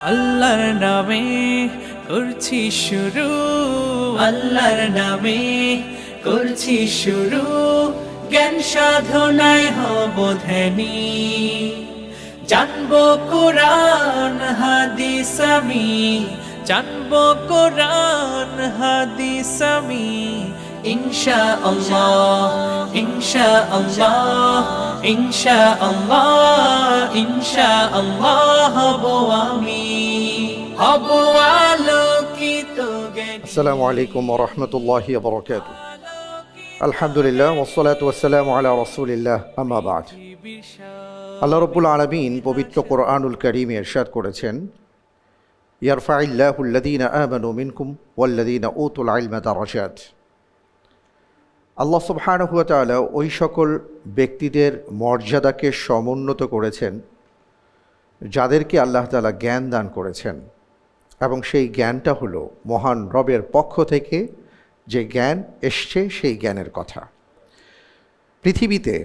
আল্লাহর নামে করছি শুরু, আল্লাহর নামে করছি শুরু, জ্ঞান সাধনায় হব ধ্যানী। জানবো কোরআন হাদিস আমি, জানবো কোরআন হাদিস আমি, ইনশাআল্লাহ ইনশাআল্লাহ ইনশাআল্লাহ ইনশাআল্লাহ হব আমি, হব আলোকিত জ্ঞানী। আসসালামু আলাইকুম ওয়া রাহমাতুল্লাহি ওয়া বারাকাতুহু। আলহামদুলিল্লাহ ওয়াসসালাতু ওয়াসসালামু আলা রাসূলিল্লাহ, আম্মা বা'দ। আল্লাহ রাব্বুল আলামিন পবিত্র কোরআনুল কারীমে ইরশাদ করেছেন, ইয়ারফাইল্লাহু আল্লাযীনা আমানু মিনকুম ওয়াল্লাযীনা উতুল ইলমা দারাজাত। আল্লাহ সুবহানাহু ওয়া তাআলা ওই সকল ব্যক্তিদের মর্যাদাকে সমুন্নত করেছেন যাদেরকে আল্লাহ তাআলা জ্ঞান দান করেছেন, এবং সেই জ্ঞানটা হলো মহান রবের পক্ষ থেকে যে জ্ঞান এসছে সেই জ্ঞানের কথা। পৃথিবীতে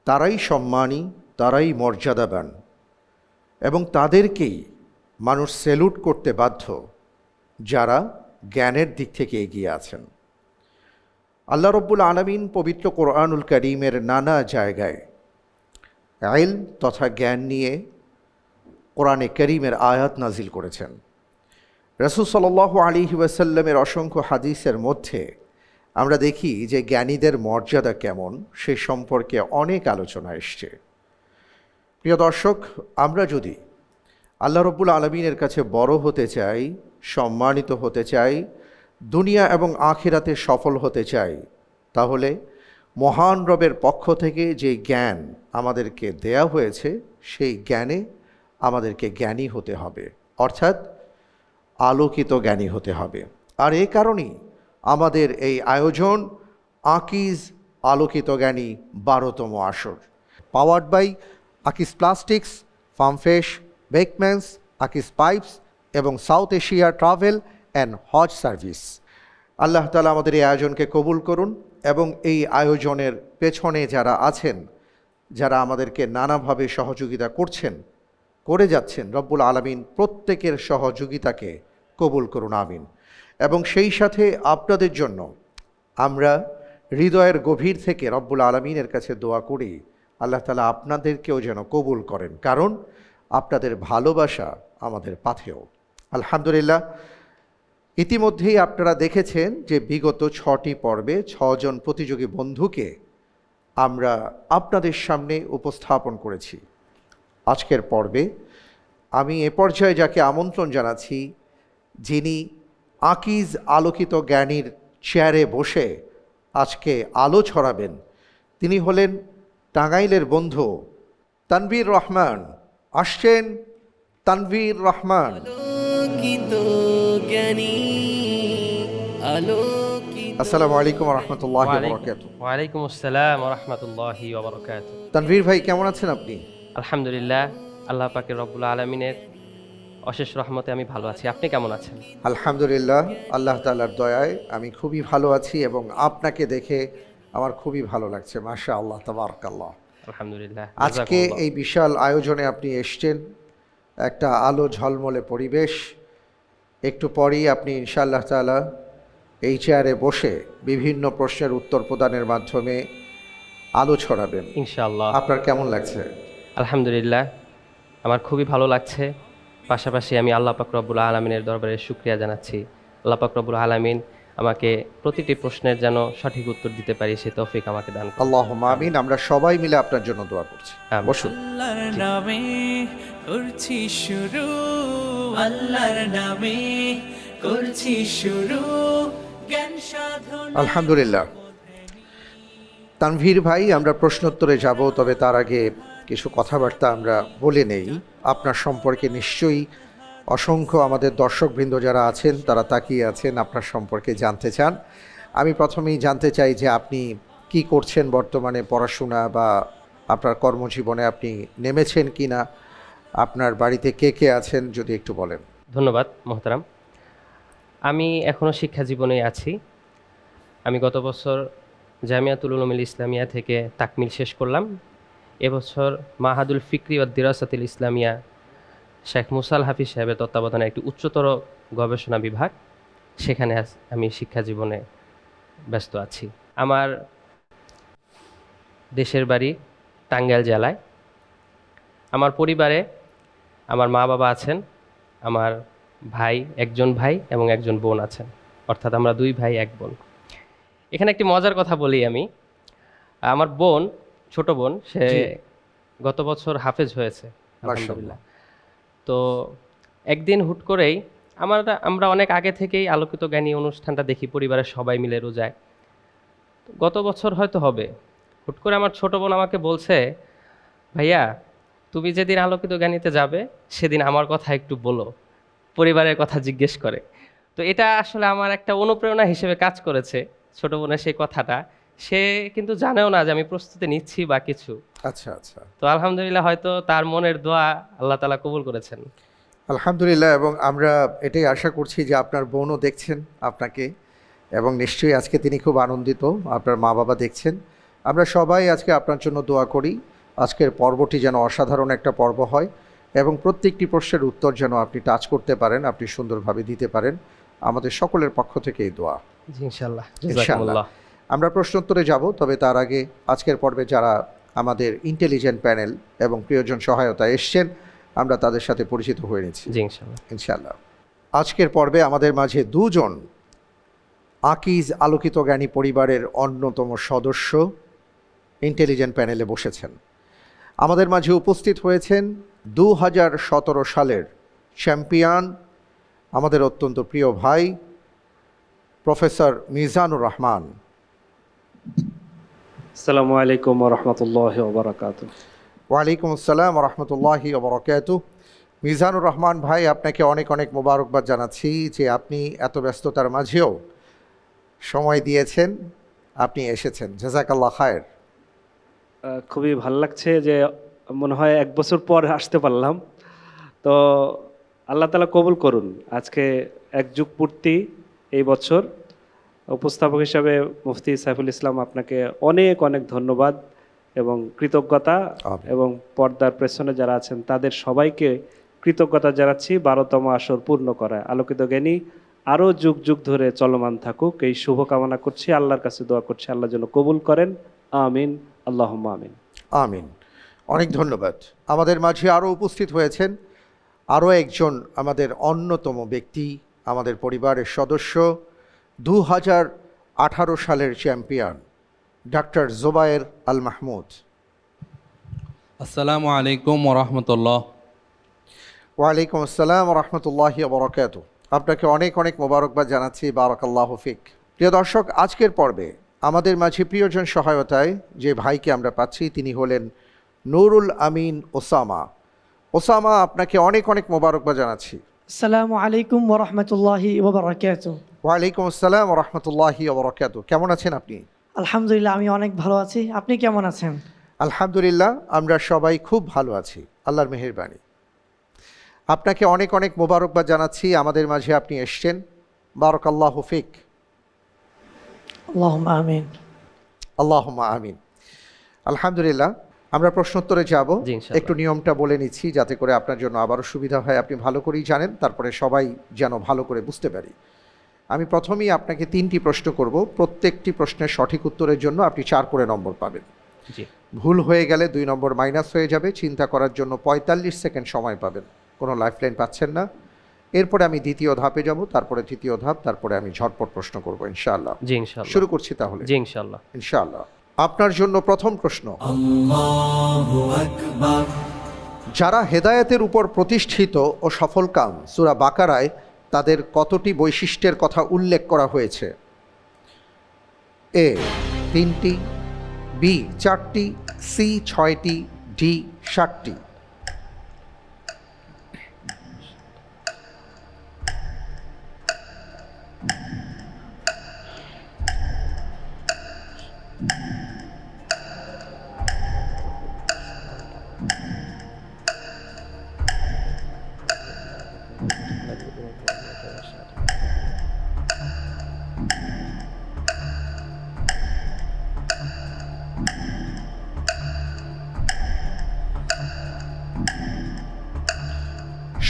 তারাই সম্মানী, তারাই মর্যাদাবান, এবং তাদেরকেই মানুষ স্যালুট করতে বাধ্য যারা জ্ঞানের দিক থেকে এগিয়ে আছেন। আল্লাহ রব্বুল আলামিন পবিত্র কোরআনুল কারীমের নানা জায়গায় ইলম তথা জ্ঞান নিয়ে কোরআনে কারীমের আয়াত নাজিল করেছেন। রাসূল সাল্লাল্লাহু আলাইহি ওয়াসাল্লামের অসংখ্য হাদিসের মধ্যে আমরা দেখি যে জ্ঞানীদের মর্যাদা কেমন সে সম্পর্কে অনেক আলোচনা এসছে। প্রিয় দর্শক, আমরা যদি আল্লাহ রব্বুল আলামিনের কাছে বড় হতে চাই, সম্মানিত হতে চাই, দুনিয়া এবং আখিরাতে সফল হতে চাই, তাহলে মহান রবের পক্ষ থেকে যে জ্ঞান আমাদেরকে দেয়া হয়েছে সেই জ্ঞানে আমাদেরকে জ্ঞানী হতে হবে, অর্থাৎ আলোকিত জ্ঞানী হতে হবে। আর এই কারণেই আমাদের এই আয়োজন আকিজ আলোকিত জ্ঞানী 12তম আসর, powered by Akij Plastics, Farm Fresh, Bakemans, Akij Pipes এবং South Asia Travel and Hajj Service. আল্লাহ তাআলা আমাদের এই আয়োজনকে কবুল করুন, এবং এই আয়োজনের পেছনে যারা আছেন, যারা আমাদেরকে নানাভাবে সহযোগিতা করছেন, করে যাচ্ছেন, রব্বুল আলামিন প্রত্যেকের সহযোগিতাকে কবুল করুন, আমিন। এবং সেই সাথে আপনাদের জন্য আমরা হৃদয়ের গভীর থেকে রব্বুল আলামিনের কাছে দোয়া করি, আল্লাহ তাআলা আপনাদেরকেও যেন কবুল করেন, কারণ আপনাদের ভালোবাসা আমাদের পাথেয়। আলহামদুলিল্লাহ, ইতিমধ্যেই আপনারা দেখেছেন যে বিগত 6টি পর্বে 6 জন প্রতিযোগী বন্ধুকে আমরা আপনাদের সামনে উপস্থাপন করেছি। আজকের পর্বে আমি এ পর্যায়ে যাকে আমন্ত্রণ জানাচ্ছি, যিনি আকিজ আলোকিত জ্ঞানীর চেয়ারে বসে আজকে আলো ছড়াবেন, তিনি হলেন টাঙ্গাইলের বন্ধু তানভীর রহমান। আসছেন তানভীর রহমান। আসসালামু আলাইকুম ওয়া রাহমাতুল্লাহি ওয়া বারাকাতুহু। ওয়া আলাইকুম আসসালাম ওয়া রাহমাতুল্লাহি ওয়া বারাকাতুহু। তানভীর ভাই, কেমন আছেন আপনি? আলহামদুলিল্লাহ, আল্লাহ পাকের রব্বুল আলামিনের অশেষ রহমতে আমি ভালো আছি। আপনি কেমন আছেন? আলহামদুলিল্লাহ, আল্লাহ তাআলার দয়ায় আমি খুবই ভালো আছি, এবং আপনাকে দেখে আমার খুবই ভালো লাগছে। মাশাআল্লাহ, তাবারাকাল্লাহ। আলহামদুলিল্লাহ। আজকে এই বিশাল আয়োজনে আপনি এসেছেন, একটা আলো ঝলমলে পরিবেশ। একটু পরেই আপনি ইনশাআল্লাহ তাআলা এই চেয়ারে বসে বিভিন্ন প্রশ্নের উত্তর প্রদানের মাধ্যমে আলো ছড়াবেন ইনশাআল্লাহ। আপনার কেমন লাগছে? আলহামদুলিল্লাহ, আমার খুবই ভালো লাগছে। পাশাপাশি আমি আল্লাহ পাক রব্বুল আলামিনের দরবারে শুকরিয়া জানাচ্ছি। আল্লাহ পাক রব্বুল আলামিন আমাকে প্রতিটি প্রশ্নের যেন সঠিক উত্তর দিতে পারি সে তৌফিক আমাকে দান করুন। আল্লাহুম্মা আমিন। আমরা সবাই মিলে আপনার জন্য দোয়া করছি। বসুন। আল্লাহর নামে করছি শুরু, আল্লাহর নামে করছি শুরু, জ্ঞান সাধনা। আলহামদুলিল্লাহ। তানভীর ভাই, আমরা প্রশ্নোত্তরে যাব, তবে তার আগে কিছু কথাবার্তা আমরা বলে নেই। আপনার সম্পর্কে নিশ্চয়ই অসংখ্য আমাদের দর্শকবৃন্দ যারা আছেন তারা তাকিয়ে আছেন, আপনার সম্পর্কে জানতে চান। আমি প্রথমেই জানতে চাই যে আপনি কি করছেন বর্তমানে, পড়াশোনা বা আপনার কর্মজীবনে আপনি নেমেছেন কি না, আপনার বাড়িতে কে কে আছেন যদি একটু বলেন। ধন্যবাদ মোহতারাম। আমি এখনও শিক্ষা জীবনে আছি। আমি গত বছর জামিয়াতুল উলুমুল ইসলামিয়া থেকে তাকমিল শেষ করলাম। এবছর মাহাদুল ফিকরি ওয়াদ দিরাসাতিল ইসলামিয়া শেখ মুসাল হাফিজ সাহেবের তত্ত্বাবধানে একটি উচ্চতর গবেষণা বিভাগ, সেখানে আমি শিক্ষা জীবনে ব্যস্ত আছি। আমার দেশের বাড়ি টাঙ্গাইল জেলায়। আমার পরিবারে আমার মা বাবা আছেন, আমার একজন ভাই এবং একজন বোন আছেন, অর্থাৎ আমরা 2 ভাই 1 বোন। এখানে একটি মজার কথা বলি আমি। আমার বোন, ছোট বোন, সে জি। গত বছর হাফেজ হয়েছে মাশাআল্লাহ। আলহামদুলিল্লাহ। তো একদিন হুট করেই আমরা অনেক আগে থেকেই আলোকিত জ্ঞানী অনুষ্ঠানটা দেখি, পরিবারের সবাই মিলে রোজায়। গত বছর হয়তো হবে, হুট করে আমার ছোট বোন আমাকে বলছে, ভাইয়া তুমি যেদিন আলোকিত জ্ঞানীতে যাবে সেদিন আমার কথা একটু বলো, পরিবারের কথা জিজ্ঞেস করে। তো এটা আসলে আমার একটা অনুপ্রেরণা হিসেবে কাজ করেছে, ছোট বোনের সেই কথাটা। সে কিন্তু জানেও না যে আমি প্রস্তুতি নিচ্ছি বা কিছু। আচ্ছা আচ্ছা, তো আলহামদুলিল্লাহ হয়তো তার মনের দোয়া আল্লাহ তাআলা কবুল করেছেন। আলহামদুলিল্লাহ। এবং আমরা এটাই আশা করছি যে আপনার বোনও দেখছেন আপনাকে, এবং নিশ্চয়ই আজকে তিনি খুব আনন্দিত, আপনার মা বাবা দেখছেন। আমরা সবাই আজকে আপনার জন্য দোয়া করি আজকের পর্বটি যেন অসাধারণ একটা পর্ব হয়, এবং প্রত্যেকটি প্রশ্নের উত্তর যেন আপনি টাচ করতে পারেন, আপনি সুন্দরভাবে দিতে পারেন। আমাদের সকলের পক্ষ থেকে এই দোয়া। জি ইনশাআল্লাহ। ইনশাআল্লাহ। জাযাকুমুল্লাহ। আমরা প্রশ্নোত্তরে যাব, তবে তার আগে আজকের পর্বে যারা আমাদের ইন্টেলিজেন্ট প্যানেল এবং প্রিয়জন সহায়তা এসছেন, আমরা তাদের সাথে পরিচিত হয়ে নিচ্ছি জি ইনশাআল্লাহ। ইনশাআল্লাহ। আজকের পর্বে আমাদের মাঝে 2 জন আকিজ আলোকিত জ্ঞানী পরিবারের অন্যতম সদস্য ইন্টেলিজেন্ট প্যানেলে বসেছেন। আমাদের মাঝে উপস্থিত হয়েছেন 2017 সালের চ্যাম্পিয়ন, আমাদের অত্যন্ত প্রিয় ভাই প্রফেসর মিজানুর রহমান। আসসালামু আলাইকুম ওয়া রাহমাতুল্লাহি ওয়া বারাকাতুহু। ওয়ালাইকুম আসসালাম ওয়া রাহমাতুল্লাহি ওয়া বারাকাতুহু। মিজানুর রহমান ভাই, আপনাকে অনেক অনেক মোবারকবাদ জানাচ্ছি যে আপনি এত ব্যস্ততার মাঝেও সময় দিয়েছেন, আপনি এসেছেন। জাযাকাল্লাহ খায়ের। খুবই ভালো লাগছে যে মনে হয় 1 বছর পর আসতে পারলাম। তো আল্লাহ তাআলা কবুল করুন। আজকে 1 যুগ পূর্তি এই বছর। উপস্থাপক হিসাবে মুফতি সাইফুল ইসলাম, আপনাকে অনেক অনেক ধন্যবাদ এবং কৃতজ্ঞতা, আমিন। এবং পর্দার পেছনে যারা আছেন তাদের সবাইকে কৃতজ্ঞতা জানাচ্ছি 12তম আসর পূর্ণ করা। আলোকিত জ্ঞানী আরও যুগ যুগ ধরে চলমান থাকুক, এই শুভকামনা করছি। আল্লাহর কাছে দোয়া করছি আল্লাহ যেন কবুল করেন। আমিন, আল্লাহুম্মা আমিন। আমিন। অনেক ধন্যবাদ। আমাদের মাঝে আরও উপস্থিত হয়েছেন আরও একজন আমাদের অন্যতম ব্যক্তি, আমাদের পরিবারের সদস্য, 2018 সালের চ্যাম্পিয়ন ডাক্তার জোবায়ের আল মাহমুদ। আসসালামু আলাইকুম ওরহমতুল্লাহ। ওয়ালাইকুম আসসালাম ওয়া রাহমাতুল্লাহি ওয়া বারাকাতুহু। আপনাকে অনেক অনেক মোবারকবাদ জানাচ্ছি, বারাকাল্লাহু ফিক। প্রিয় দর্শক, আজকের পর্বে আমাদের মাঝে প্রিয়জন সহায়তায় যে ভাইকে আমরা পাচ্ছি তিনি হলেন নুরুল আমিন ওসামা। ওসামা, আপনাকে অনেক অনেক মোবারকবাদ জানাচ্ছি। আসসালামু আলাইকুম ওয়া রাহমাতুল্লাহি ওয়া বারাকাতুহু। ওয়ালাইকুম আসসালাম ওয়া রাহমাতুল্লাহি ওয়া বারাকাতুহু। কেমন আছেন আপনি? আলহামদুলিল্লাহ, আমি অনেক ভালো আছি। আপনি কেমন আছেন? আলহামদুলিল্লাহ, আমরা সবাই খুব ভালো আছি, আল্লাহর মেহেরবানি। আপনাকে অনেক অনেক মোবারকবাদ জানাচ্ছি, আমাদের মাঝে আপনি এসছেন, বারাকাল্লাহু ফিক। আল্লাহুম্মা আমিন। আল্লাহুম্মা আমিন। আলহামদুলিল্লাহ, আমরা প্রশ্নোত্তরে যাব। জি, ইনশাআল্লাহ। একটু নিয়মটা বলে নিচ্ছি যাতে করে আপনার জন্য আবারও সুবিধা হয়, আপনি ভালো করেই জানেন, তারপরে সবাই যেন ভালো করে বুঝতে পারি। আমি প্রথমেই আপনাকে 3টি প্রশ্ন করব, প্রত্যেকটি প্রশ্নের সঠিক উত্তরের জন্য আপনি 4 করে নম্বর পাবেন। জি ভুল হয়ে গেলে 2 নম্বর মাইনাস হয়ে যাবে। চিন্তা করার জন্য 45 সেকেন্ড সময় পাবেন, কোনো লাইফলাইন পাচ্ছেন না। এরপরে আমি দ্বিতীয় ধাপে যাব, তারপরে তৃতীয় ধাপ, তারপরে আমি ঝটপট প্রশ্ন করব ইনশাআল্লাহ। জি ইনশাআল্লাহ। শুরু করছি তাহলে। জি ইনশাআল্লাহ। ইনশাআল্লাহ। আপনার জন্য প্রথম প্রশ্ন, যারা হেদায়েতের উপর প্রতিষ্ঠিত ও সফলকাম, সূরা বাকারায় তাদের কতটি বৈশিষ্ট্যের কথা উল্লেখ করা হয়েছে? এ 3টি, বি 4টি, সি 6টি, ডি 7টি।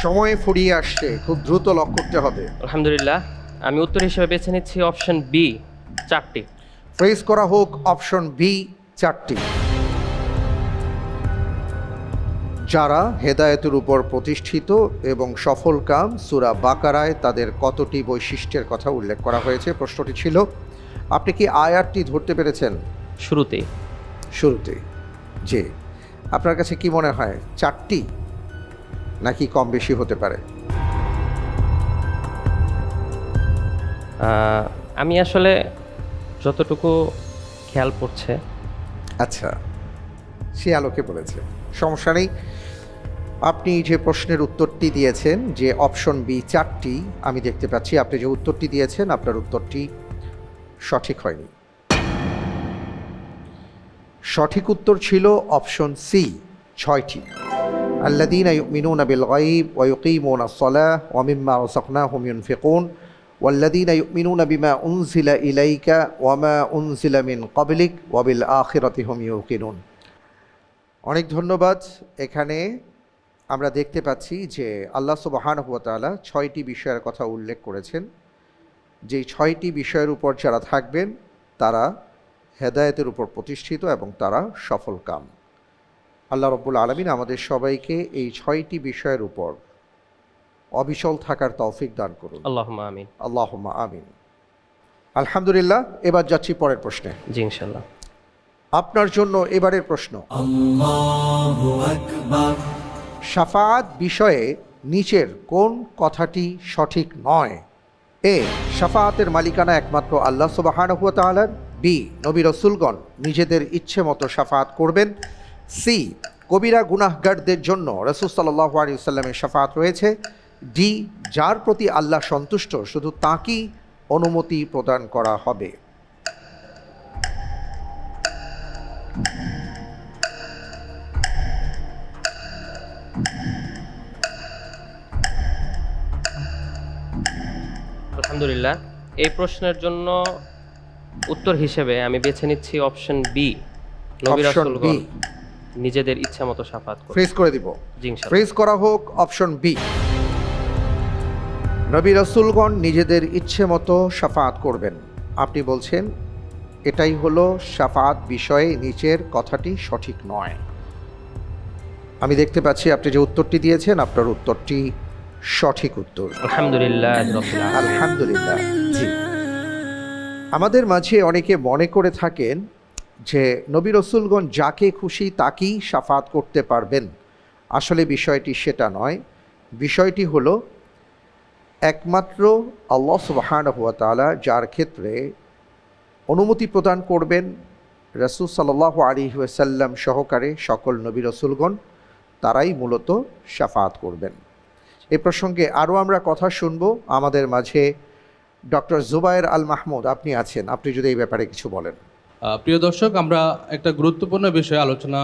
সময় ফুরিয়ে আসছে, খুব দ্রুত লক করতে হবে। আলহামদুলিল্লাহ, আমি উত্তর হিসেবে বেছে নিচ্ছি অপশন বি, 4টি। ফ্রেজ করা হোক অপশন বি, 4টি। যারা হেদায়েতের উপর প্রতিষ্ঠিত এবং সফল কাম, সূরা বাকারায় তাদের কতটি বৈশিষ্ট্যের কথা উল্লেখ করা হয়েছে? প্রশ্নটি ছিল, আপনি কি আয়াতটি ধরতে পেরেছেন? শুরুতেই। শুরুতেই, জি। আপনার কাছে কি মনে হয়, 4টি নাকি কম বেশি হতে পারে? আমি আসলে যতটুকু খেয়াল পড়ছে। আচ্ছা, সে আলোকে বলেছে, সমস্যা নেই। আপনি যে প্রশ্নের উত্তরটি দিয়েছেন যে অপশন বি 4টি, আমি দেখতে পাচ্ছি আপনি যে উত্তরটি দিয়েছেন আপনার উত্তরটি সঠিক হয়নি। সঠিক উত্তর ছিল অপশন সি, 6টি। আল্লাযীনা ইউমিনুনা বিল গায়ব ওয়া ইউকিমুনাস সালাহ ওয়া মিম্মা রাযাকনাহুম ইউনফিকুন ওয়াল্লাযীনা ইউমিনুনা বিমা উনজিলা ইলাইকা ওয়া মা উনজিলা মিন ক্বাবলিক ওয়া বিল আখিরাতি হুম ইউকিনুন। অনেক ধন্যবাদ। এখানে আমরা দেখতে পাচ্ছি যে আল্লাহ সুবহানাহু ওয়া তাআলা 6টি বিষয়ের কথা উল্লেখ করেছেন। যেই 6টি বিষয়ের উপর যারা থাকবেন তারা হেদায়েতের উপর প্রতিষ্ঠিত এবং তারা সফল কাম। আল্লাহ রাব্বুল আলামিন আমাদের সবাইকে এই 6টি বিষয়ের উপর অবিচল থাকার তৌফিক দান করুন। আল্লাহুম্মা আমিন। আল্লাহুম্মা আমিন। আলহামদুলিল্লাহ, এবার যাচ্ছি পরের প্রশ্নে। জি ইনশাআল্লাহ। আপনার জন্য এবারের প্রশ্ন, শাফাআত বিষয়ে নিচের কোন কথাটি সঠিক নয়? এ, শাফাআতের মালিকানা একমাত্র আল্লাহ সুবহানাহু ওয়া তাআলার। বি, নবী রাসূলগণ নিজেদের ইচ্ছে মতো শাফাআত করবেন। সি, কবিরা গুনাহগারদের জন্য রাসূল সাল্লাল্লাহু আলাইহি ওয়াসাল্লামের শাফাআত রয়েছে। ডি, যার প্রতি আল্লাহ সন্তুষ্ট শুধু তাঁকেই অনুমতি প্রদান করা হবে। আলহামদুলিল্লাহ, এই প্রশ্নের জন্য উত্তর হিসেবে আমি বেছে নিচ্ছি অপশন বি, নবী অপশন রাসূলগণ বি নিজেদের ইচ্ছা মতো শাফাত করবেন। ফ্রেজ করে দিব। জি ইনশাআল্লাহ। ফ্রেজ করা হোক অপশন বি, নবী রাসূলগণ নিজেদের ইচ্ছে মতো শাফাআত করবেন। আপনি বলছেন এটাই হলো শাফাআত বিষয়ে নিচের কথাটি সঠিক নয়। আমি দেখতে পাচ্ছি আপনি যে উত্তরটি দিয়েছেন আপনার উত্তরটি সঠিক উত্তর। আলহামদুলিল্লাহ রাব্বিল আলামিন। আলহামদুলিল্লাহ। জি, আমাদের মাঝে অনেকে মনে করে থাকেন যে নবী রাসূলগণ যাকে খুশি তাকেই শাফাআত করতে পারবেন। আসলে বিষয়টি সেটা নয়। বিষয়টি হলো একমাত্র আল্লাহ সুবহানাহু ওয়া তাআলা যার ক্ষেত্রে অনুমতি প্রদান করবেন, রাসূল সাল্লাল্লাহু আলাইহি ওয়াসাল্লাম সহকারে সকল নবী রাসূলগণ তারাই মূলত শাফাআত করবেন। এই প্রসঙ্গে আরও আমরা কথা শুনব। আমাদের মাঝে ডক্টর জুবায়ের আল মাহমুদ আপনি আছেন, আপনি যদি এই ব্যাপারে কিছু বলেন। প্রিয় দর্শক, আমরা একটা গুরুত্বপূর্ণ বিষয়ে আলোচনা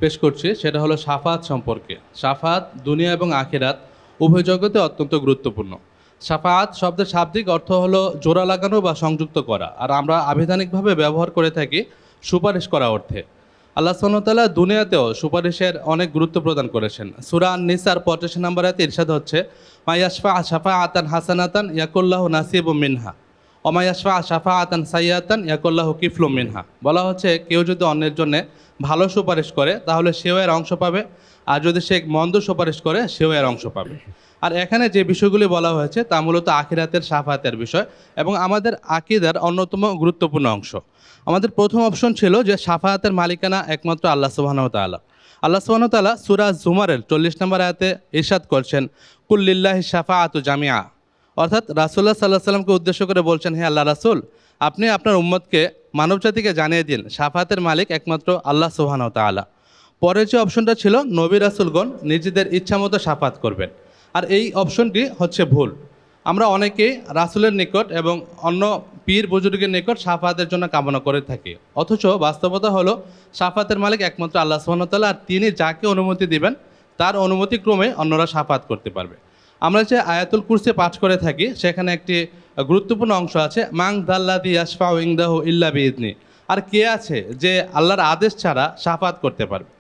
পেশ করছি, সেটা হলো শাফাত সম্পর্কে। শাফাত দুনিয়া এবং আখিরাত উভয় জগতে অত্যন্ত গুরুত্বপূর্ণ। শাফাত শব্দের শাব্দিক অর্থ হলো জোড়া লাগানো বা সংযুক্ত করা, আর আমরা আবিধানিকভাবে ব্যবহার করে থাকি সুপারিশ করা অর্থে। আল্লাহ সুবহানাহু ওয়া তাআলা দুনিয়াতেও সুপারিশের অনেক গুরুত্ব প্রদান করেছেন। সূরা আন-নিসার 85 নম্বর আয়াতে ইরশাদ হচ্ছে, মা ইয়াশফা শাফাআতান হাসানাতান ইয়াকুল্লাহু নাসিবুম মিনহা ওয়া মা ইয়াশফা শাফাআতান সাইয়্যাতান ইয়াকুল্লাহু কিফলুম মিনহা। বলা হচ্ছে, কেউ যদি অন্যের জন্য ভালো সুপারিশ করে তাহলে সেও এর অংশ পাবে, আর যদি সে মন্দ সুপারিশ করে সেও এর অংশ পাবে। আর এখানে যে বিষয়গুলি বলা হয়েছে তা মূলত আখিরাতের শাফাআতের বিষয় এবং আমাদের আকীদার অন্যতম গুরুত্বপূর্ণ অংশ। আমাদের প্রথম অপশন ছিল যে শাফাআতের মালিকানা একমাত্র আল্লাহ সুবহানাহু ওয়া তাআলা। আল্লাহ সুবহানাহু ওয়া তাআলা সূরা জুমারের 40 নম্বর আয়াতে ইরশাদ করছেন, কুল লিল্লাহি শাফাআতু জামিআ। অর্থাৎ রাসূলুল্লাহ সাল্লাল্লাহু আলাইহি ওয়াসাল্লামকে উদ্দেশ্য করে বলছেন, হে আল্লাহ রাসূল, আপনি আপনার উম্মতকে মানবজাতিকে জানিয়ে দিন শাফাআতের মালিক একমাত্র আল্লাহ সুবহানাহু ওয়া তাআলা। পরের যে অপশনটা ছিল নবী রাসূলগণ নিজেদের ইচ্ছামতো শাফাআত করবেন, আর এই অপশনটি হচ্ছে ভুল। আমরা অনেকেই রাসূলের নিকট এবং অন্য পীর বুজুর্গের নিকট শাফাআতের জন্য কামনা করে থাকি, অথচ বাস্তবতা হলো শাফাআতের মালিক একমাত্র আল্লাহ সুবহানাহু ওয়া তাআলা, আর তিনি যাকে অনুমতি দিবেন তার অনুমতি ক্রমে অন্যরা শাফাআত করতে পারবে। আমরা যে আয়াতুল কুরসি পাঠ করে থাকি সেখানে একটি গুরুত্বপূর্ণ অংশ আছে, মাং দাল্লাযী ইয়াশফাউ ইনদাহু ইল্লা বিইذনি। আর কে আছে যে আল্লাহর আদেশ ছাড়া শাফাআত করতে পারবে?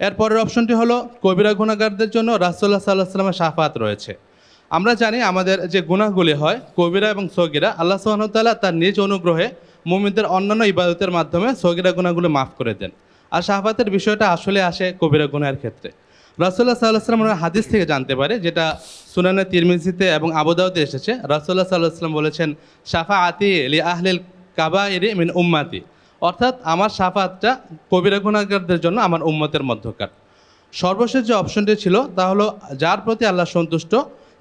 এরপরের অপশনটি হলো কবিরা গুনাহগারদের জন্য রাসূলুল্লাহ সাল্লাল্লাহু আলাইহি ওয়াসাল্লামের শাফাত রয়েছে। আমরা জানি আমাদের যে গুনাহগুলি হয় কবিরা এবং সগীরা, আল্লাহ সুবহানাহু ওয়া তাআলা তার নিজ অনুগ্রহে মুমিনদের অন্যান্য ইবাদতের মাধ্যমে সগীরা গুনাহগুলো মাফ করে দেন। আর শাফাতের বিষয়টা আসলে আসে কবিরা গুনাহের ক্ষেত্রে। রাসূলুল্লাহ সাল্লাল্লাহু আলাইহি ওয়াসাল্লাম হাদিস থেকে জানতে পারে, যেটা সুনানে তিরমিজিতে এবং আবু দাউদে এসেছে। রাসূলুল্লাহ সাল্লাল্লাহু আলাইহি ওয়াসাল্লাম বলেছেন, শাফাআতি লি আহলিল কাবাইরি মিন উম্মতি, অর্থাৎ আমার শাফাতটা কবিরা গুনাহগারদের জন্য আমার উম্মতের মধ্যকার। সর্বশেষ যে অপশনটি ছিল তা হলো যার প্রতি আল্লাহ সন্তুষ্ট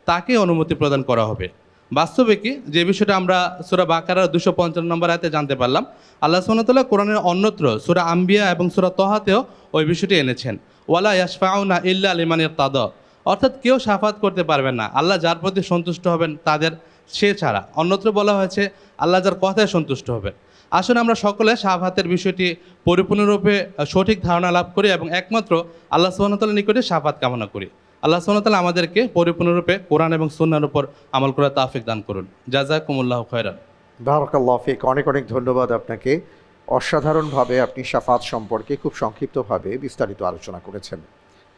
তাকে অনুমতি প্রদান করা হবে। বাস্তবে কি যে বিষয়টা আমরা সূরা বাকারার 255 নম্বর আয়াতে জানতে পারলাম, আল্লাহ সুবহানাহু ওয়া তাআলা কোরআনের অন্যত্র সূরা আম্বিয়া এবং সূরা তহাতেও ওই বিষয়টি এনেছেন, ওয়ালা ইয়াশফাউনা ইল্লা লিমান ইরতাদা, অর্থাৎ কেউ শাফাত করতে পারবেন না আল্লাহ যার প্রতি সন্তুষ্ট হবেন তাদের সে ছাড়া। অন্যত্র বলা হয়েছে আল্লাহ যার কথায় সন্তুষ্ট হবেন। আসুন আমরা সকলে শাফাতের বিষয়টি পরিপূর্ণরূপে সঠিক ধারণা লাভ করি এবং একমাত্র আল্লাহ সুবহানাহু ওয়া তাআলার নিকটে শাফাত কামনা করি। আল্লাহ সুবহানাহু ওয়া তাআলা আমাদেরকে পরিপূর্ণরূপে কোরআন এবং সুন্নাহর উপর আমল করার তৌফিক দান করুন। জাযাকুমুল্লাহু খায়রান। বারাকাল্লাহু ফিক, অনেক অনেক ধন্যবাদ আপনাকে। অসাধারণভাবে আপনি শাফাত সম্পর্কে খুব সংক্ষিপ্তভাবে বিস্তারিত আলোচনা করেছেন।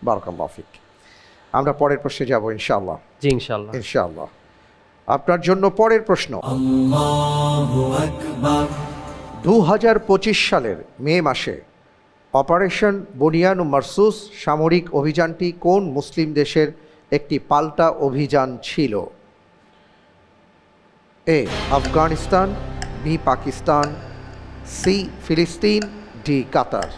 বারাকাল্লাহু ফিক। আমরা পরের প্রশ্নে যাব ইনশাআল্লাহ। জি ইনশাআল্লাহ। ইনশাআল্লাহ। আপনার জন্য পরের প্রশ্ন। 2025 সালের মে মাসে অপারেশন বুনিয়ান মারসুস সামরিক অভিযানটি কোন মুসলিম দেশের একটি পাল্টা অভিযান ছিল? এ আফগানিস্তান, বি পাকিস্তান, সি ফিলিস্তিন, ডি কাতার।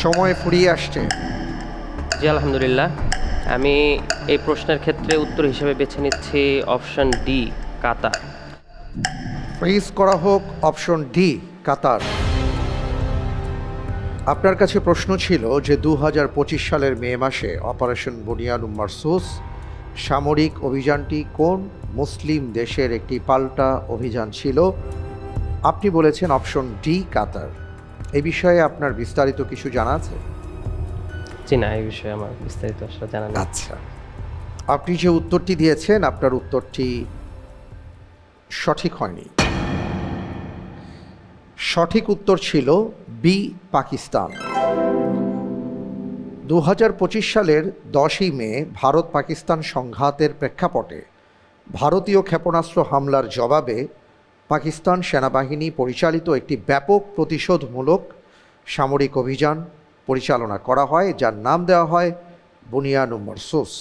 সময় ফুরিয়ে আসছে। জি আলহামদুলিল্লাহ, আমি এই প্রশ্নের ক্ষেত্রে উত্তর হিসেবে বেছে নিচ্ছি অপশন ডি, কাতার। ফ্রিজ করা হোক অপশন ডি, কাতার। আপনার কাছে প্রশ্ন ছিল যে 2025 সালের মে মাসে অপারেশন বুনিয়ান মারসুস সামরিক অভিযানটি কোন মুসলিম দেশের একটি পাল্টা অভিযান ছিল? আপনি বলেছেন অপশন ডি, কাতার। এই বিষয়ে আপনার বিস্তারিত কিছু জানা আছে? জি না, এই বিষয়ে আমার বিস্তারিত আসলে জানা নেই। আচ্ছা, আপনি যে উত্তরটি দিয়েছেন আপনার উত্তরটি সঠিক হয়নি। সঠিক উত্তর ছিল বি, পাকিস্তান। 2025 সালের 10ই মে ভারত পাকিস্তান সংঘাতের প্রেক্ষাপটে ভারতীয় ক্ষেপণাস্ত্র হামলার জবাবে পাকিস্তান সেনাবাহিনী পরিচালিত একটি ব্যাপক প্রতিশোধমূলক সামরিক অভিযান পরিচালনা করা হয়, যার নাম দেওয়া হয় বুনিয়ান মারসুস।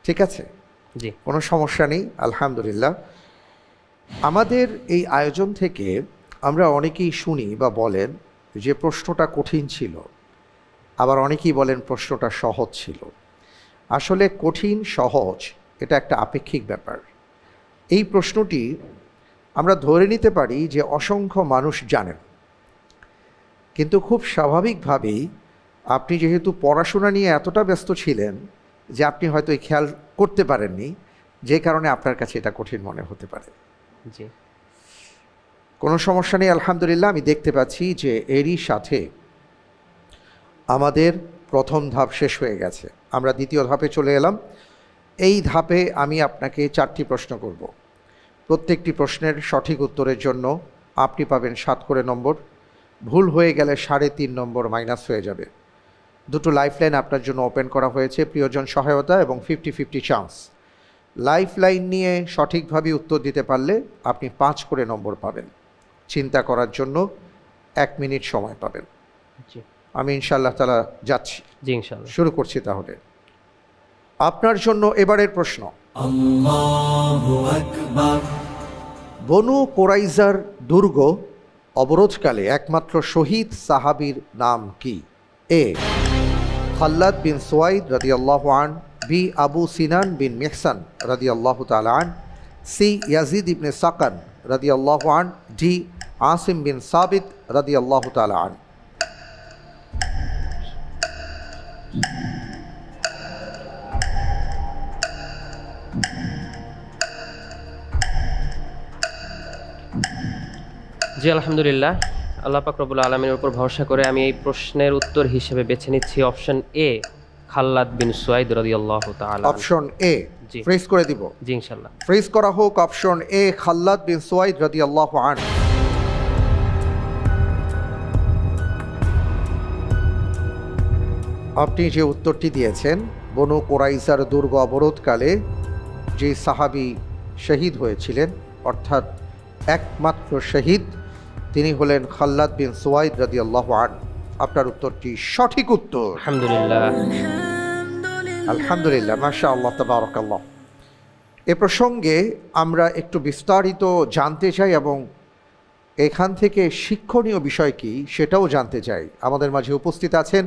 ঠিক আছে, জি কোনো সমস্যা নেই, আলহামদুলিল্লাহ। আমাদের এই আয়োজন থেকে আমরা অনেকেই শুনি বা বলেন যে প্রশ্নটা কঠিন ছিল, আবার অনেকেই বলেন প্রশ্নটা সহজ ছিল। আসলে কঠিন সহজ এটা একটা আপেক্ষিক ব্যাপার। এই প্রশ্নটি আমরা ধরে নিতে পারি যে অসংখ্য মানুষ জানেন, কিন্তু খুব স্বাভাবিকভাবেই আপনি যেহেতু পড়াশোনা নিয়ে এতটা ব্যস্ত ছিলেন যে আপনি হয়তো এই খেয়াল করতে পারেননি, যে কারণে আপনার কাছে এটা কঠিন মনে হতে পারে। জি কোনো সমস্যা নেই, আলহামদুলিল্লাহ। আমি দেখতে পাচ্ছি যে এরই সাথে আমাদের প্রথম ধাপ শেষ হয়ে গেছে, আমরা দ্বিতীয় ধাপে চলে এলাম। এই ধাপে আমি আপনাকে 4টি প্রশ্ন করব। প্রত্যেকটি প্রশ্নের সঠিক উত্তরের জন্য আপনি পাবেন 7 করে নম্বর। ভুল হয়ে গেলে 3.5 নম্বর মাইনাস হয়ে যাবে। 2টো লাইফলাইন আপনার জন্য ওপেন করা হয়েছে, প্রিয়জন সহায়তা এবং 50-50 চান্স। লাইফলাইন নিয়ে সঠিকভাবে উত্তর দিতে পারলে আপনি 5 করে নম্বর পাবেন। চিন্তা করার জন্য 1 মিনিট সময় পাবেন। জি আমি ইনশাআল্লাহ তাআলা যাচ্ছি, জি ইনশাআল্লাহ। শুরু করছি তাহলে। আপনার জন্য এবারের প্রশ্ন। বনু কোরাইজার দুর্গ অবরোধকালে একমাত্র শহীদ সাহাবীর নাম কি? এ খাল্লাদ বিন সুয়াইদ রাদিয়াল্লাহু আন, বি আবু সিনান বিন মিহসান রাদিয়াল্লাহু তাআলা আন, সি ইয়াজিদ ইবনে সাকান রাদিয়াল্লাহু আন, ডি আসিম বিন সাবিত রাদিয়াল্লাহু তাআলা আন। জি আলহামদুলিল্লাহ, আল্লাহ পাক রব্বুল আলামিনের উপর ভরসা করে আমি এই প্রশ্নের উত্তর হিসেবে বেছে নিচ্ছি অপশন এ, খাল্লাদ বিন সুয়াইদ রাদিয়াল্লাহু তাআলা। Option A G. ফ্রিজ করে দিব। জি ইনশাল্লাহ। ফ্রিজ করা হোক অপশন এ, খাল্লাদ বিন সুয়াইদ রাদিয়াল্লাহু আনহু। আপনি যে উত্তরটি দিয়েছেন, বনু কোরাইজার দুর্গ অবরোধকালে যে সাহাবী শহীদ হয়েছিলেন, অর্থাৎ একমাত্র শহীদ, তিনি হলেন খাল্লাদ বিন সুয়াইদ রাদিয়াল্লাহু আনহু। আপনার উত্তরটি সঠিক উত্তর। আলহামদুলিল্লাহ। আলহামদুলিল্লাহ, মাশাআল্লাহ, তাবারাকাল্লাহ। এ প্রসঙ্গে আমরা একটু বিস্তারিত জানতে চাই এবং এখান থেকে শিক্ষণীয় বিষয় কি সেটাও জানতে চাই। আমাদের মাঝে উপস্থিত আছেন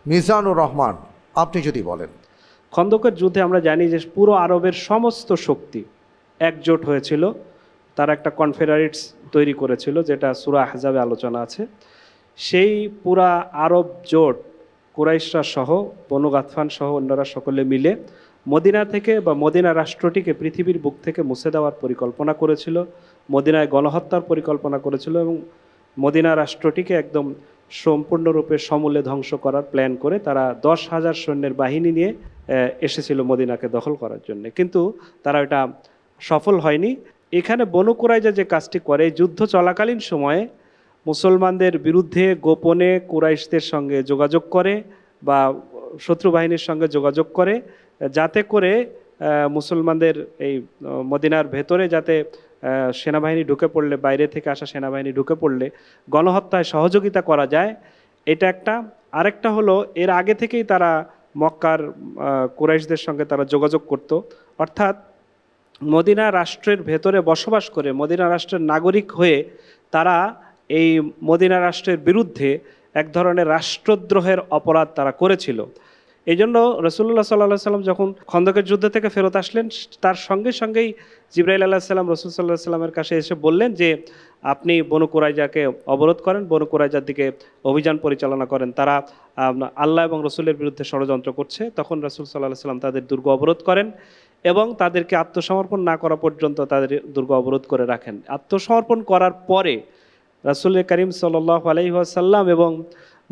মিজানুর রহমান, আপনি যদি বলেন। খন্দকের যুদ্ধে আমরা জানি যে পুরো আরবের সমস্ত শক্তি একজোট হয়েছিল, তারা একটা কনফেডারেটস তৈরি করেছিল, যেটা সূরা আহজাবে আলোচনা আছে। সেই পুরা আরব জোট কুরাইশরা সহ, বনু গাতফান সহ অন্যরা সকলে মিলে মদিনা থেকে বা মদিনা রাষ্ট্রটিকে পৃথিবীর বুক থেকে মুছে দেওয়ার পরিকল্পনা করেছিল, মদিনায় গণহত্যার পরিকল্পনা করেছিল এবং মদিনা রাষ্ট্রটিকে একদম সম্পূর্ণরূপে সমূলে ধ্বংস করার প্ল্যান করে তারা 10,000 সৈন্যের বাহিনী নিয়ে এসেছিল মদিনাকে দখল করার জন্য, কিন্তু তারা এটা সফল হয়নি। এখানে বনু কুরাইজা যে কাজটি করে, যুদ্ধ চলাকালীন সময়ে মুসলমানদের বিরুদ্ধে গোপনে কুরাইশদের সঙ্গে যোগাযোগ করে বা শত্রু বাহিনীর সঙ্গে যোগাযোগ করে, যাতে করে মুসলমানদের এই মদিনার ভেতরে যাতে সেনাবাহিনী ঢুকে পড়লে, বাইরে থেকে আসা সেনাবাহিনী ঢুকে পড়লে গণহত্যায় সহযোগিতা করা যায়, এটা একটা। আরেকটা হলো, এর আগে থেকেই তারা মক্কার কুরাইশদের সঙ্গে তারা যোগাযোগ করত, অর্থাৎ মদিনা রাষ্ট্রের ভেতরে বসবাস করে মদিনা রাষ্ট্রের নাগরিক হয়ে তারা এই মদিনা রাষ্ট্রের বিরুদ্ধে এক ধরনের রাষ্ট্রদ্রোহের অপরাধ তারা করেছিল। এই জন্য রসুল্লাহ সাল্লাহ সাল্লাম যখন খন্দকের যুদ্ধ থেকে ফেরত আসলেন, তার সঙ্গে সঙ্গেই জিবরাইল আলাইহিস সালাম রসুল সাল্লাহ সাল্লামের কাছে এসে বললেন যে আপনি বনু কুরাইজাকে অবরোধ করেন, বনু কুরাইজার দিকে অভিযান পরিচালনা করেন, তারা আল্লাহ এবং রসুলের বিরুদ্ধে ষড়যন্ত্র করছে। তখন রসুল সাল্লাহ সাল্লাম তাদের দুর্গ অবরোধ করেন এবং তাদেরকে আত্মসমর্পণ না করা পর্যন্ত তাদের দুর্গ অবরোধ করে রাখেন। আত্মসমর্পণ করার পরে রাসূল করিম সাল্লাল্লাহু আলাইহি ওয়াসাল্লাম এবং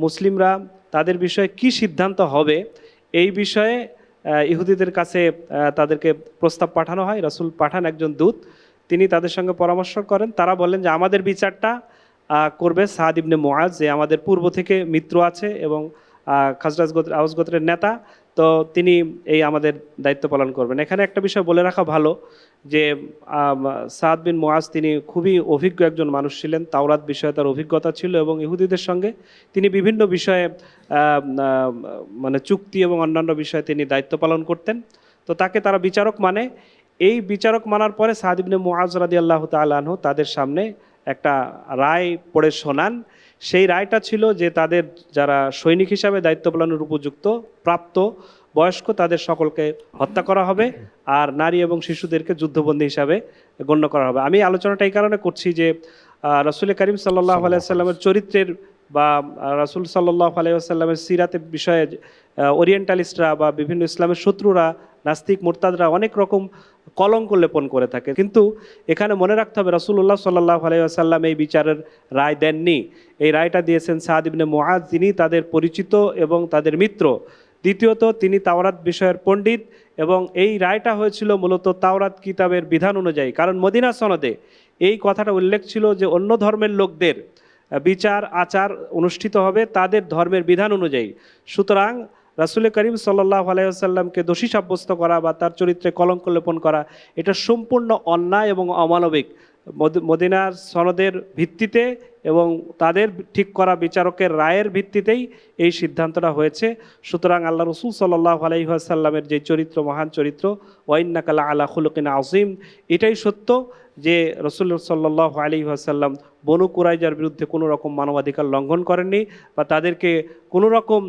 মুসলিমরা তাদের বিষয়ে কি সিদ্ধান্ত হবে, এই বিষয়ে ইহুদিদের কাছে তাদেরকে প্রস্তাব পাঠানো হয়। রাসূল পাঠান একজন দূত, তিনি তাদের সঙ্গে পরামর্শ করেন। তারা বলেন যে আমাদের বিচারটা করবে সাদ ইবনে মুআজ, যে আমাদের পূর্ব থেকে মিত্র আছে এবং খাজরাজ গোত্র, আওস গোত্রের নেতা, তো তিনি এই আমাদের দায়িত্ব পালন করবেন। এখানে একটা বিষয় বলে রাখা ভালো যে সাদ বিন মুআজ তিনি খুবই অভিজ্ঞ একজন মানুষ ছিলেন, তাওরাত বিষয়ে তার অভিজ্ঞতা ছিল এবং ইহুদিদের সঙ্গে তিনি বিভিন্ন বিষয়ে মানে চুক্তি এবং অন্যান্য বিষয়ে তিনি দায়িত্ব পালন করতেন। তো তাকে তারা বিচারক মানে, এই বিচারক মানার পরে সাদ ইবনে মুআজ রাদিয়াল্লাহু তাআলা আনহু তাদের সামনে একটা রায় পড়ে শোনান। সেই রায়টা ছিল যে তাদের যারা সৈনিক হিসাবে দায়িত্ব পালনের উপযুক্ত প্রাপ্ত বয়স্ক তাদের সকলকে হত্যা করা হবে, আর নারী এবং শিশুদেরকে যুদ্ধবন্দী হিসাবে গণ্য করা হবে। আমি আলোচনাটা এই কারণে করছি যে রাসূল করিম সাল্লাল্লাহু আলাইহি ওয়াসাল্লামের চরিত্রের বা রাসূল সাল্লাল্লাহু আলাইহি ওয়াসাল্লামের সিরাতের বিষয়ে ওরিয়েন্টালিস্টরা বা বিভিন্ন ইসলামের শত্রুরা, নাস্তিক মুরতাদরা অনেক রকম কলঙ্ক লেপন করে থাকে, কিন্তু এখানে মনে রাখতে হবে রাসূলুল্লাহ সাল্লাল্লাহু আলাইহি ওয়াসাল্লাম এই বিচারের রায় দেননি। এই রায়টা দিয়েছেন সাদ ইবনে মুআজ, যিনি তাদের পরিচিত এবং তাদের মিত্র। দ্বিতীয়ত, তিনি তাওরাত বিষয়ের পণ্ডিত এবং এই রায়টা হয়েছিল মূলত তাওরাত কিতাবের বিধান অনুযায়ী, কারণ মদিনা সনদে এই কথাটা উল্লেখ ছিল যে অন্য ধর্মের লোকদের বিচার আচার অনুষ্ঠিত হবে তাদের ধর্মের বিধান অনুযায়ী। সুতরাং রাসূল করিম সাল্লাল্লাহু আলাইহি ওয়াসাল্লামকে দোষী সাব্যস্ত করা বা তার চরিত্রে কলঙ্ক লেপন করা, এটা সম্পূর্ণ অন্যায় এবং অমানবিক। মদিনার সনদের ভিত্তিতে এবং তাদের ঠিক করা বিচারকের রায়ের ভিত্তিতেই এই সিদ্ধান্তটা হয়েছে। সুতরাং আল্লাহ রসুল সাল্লাল্লাহু আলাইহি ওয়াসাল্লামের যে চরিত্র, মহান চরিত্র, ওয়া ইন্নাকা লাআলা খুলুকিন আযীম, এটাই সত্য যে রসুল সাল্লাল্লাহু আলাইহি ওয়াসাল্লাম বনু কুরাইজার বিরুদ্ধে কোনো রকম মানবাধিকার লঙ্ঘন করেননি বা তাদেরকে কোনো রকম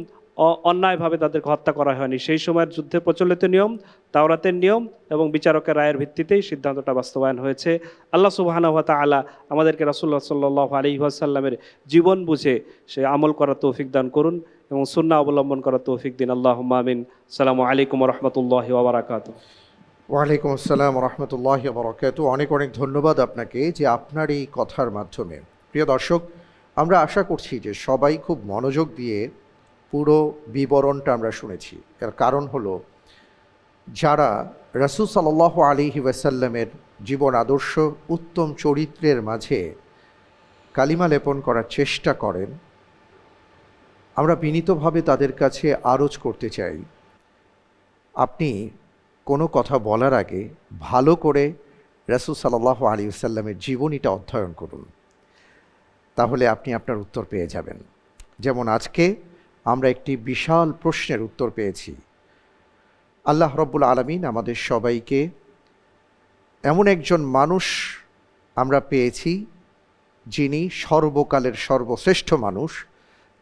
অন্যায়ভাবে তাদেরকে হত্যা করা হয়নি। সেই সময়ের যুদ্ধে প্রচলিত নিয়ম, তাওরাতের নিয়ম এবং বিচারকের রায়ের ভিত্তিতেই সিদ্ধান্তটা বাস্তবায়ন হয়েছে। আল্লাহ সুবহানাহু ওয়া তাআলা আমাদেরকে রাসূলুল্লাহ সাল্লাল্লাহু আলাইহি ওয়াসাল্লামের জীবন বুঝে সে আমল করার তৌফিক দান করুন এবং সুন্নাহ অবলম্বন করার তৌফিক দিন। আল্লাহুম্মা আমিন। আসসালামু আলাইকুম ওয়া রাহমাতুল্লাহি ওয়া বারাকাতুহু। ওয়ালাইকুম আসসালাম রহমতুল্লাহ বরকাত। অনেক অনেক ধন্যবাদ আপনাকে যে আপনার এই কথার মাধ্যমে, প্রিয় দর্শক, আমরা আশা করছি যে সবাই খুব মনোযোগ দিয়ে পুরো বিবরণটা আমরা শুনেছি। এর কারণ হলো, যারা রাসূল সাল্লাল্লাহু আলাইহি ওয়াসাল্লামের জীবন আদর্শ, উত্তম চরিত্রের মাঝে কালিমা লেপন করার চেষ্টা করেন, আমরা বিনীতভাবে তাদের কাছে আরজ করতে চাই, আপনি কোনো কথা বলার আগে ভালো করে রাসূল সাল্লাল্লাহু আলাইহি ওয়াসাল্লামের জীবনীটা অধ্যয়ন করুন, তাহলে আপনি আপনার উত্তর পেয়ে যাবেন। যেমন আজকে আমরা একটি বিশাল প্রশ্নের উত্তর পেয়েছি। আল্লাহ রব্বুল আলামিন আমাদের সবাইকে এমন একজন মানুষ আমরা পেয়েছি যিনি সর্বকালের সর্বশ্রেষ্ঠ মানুষ,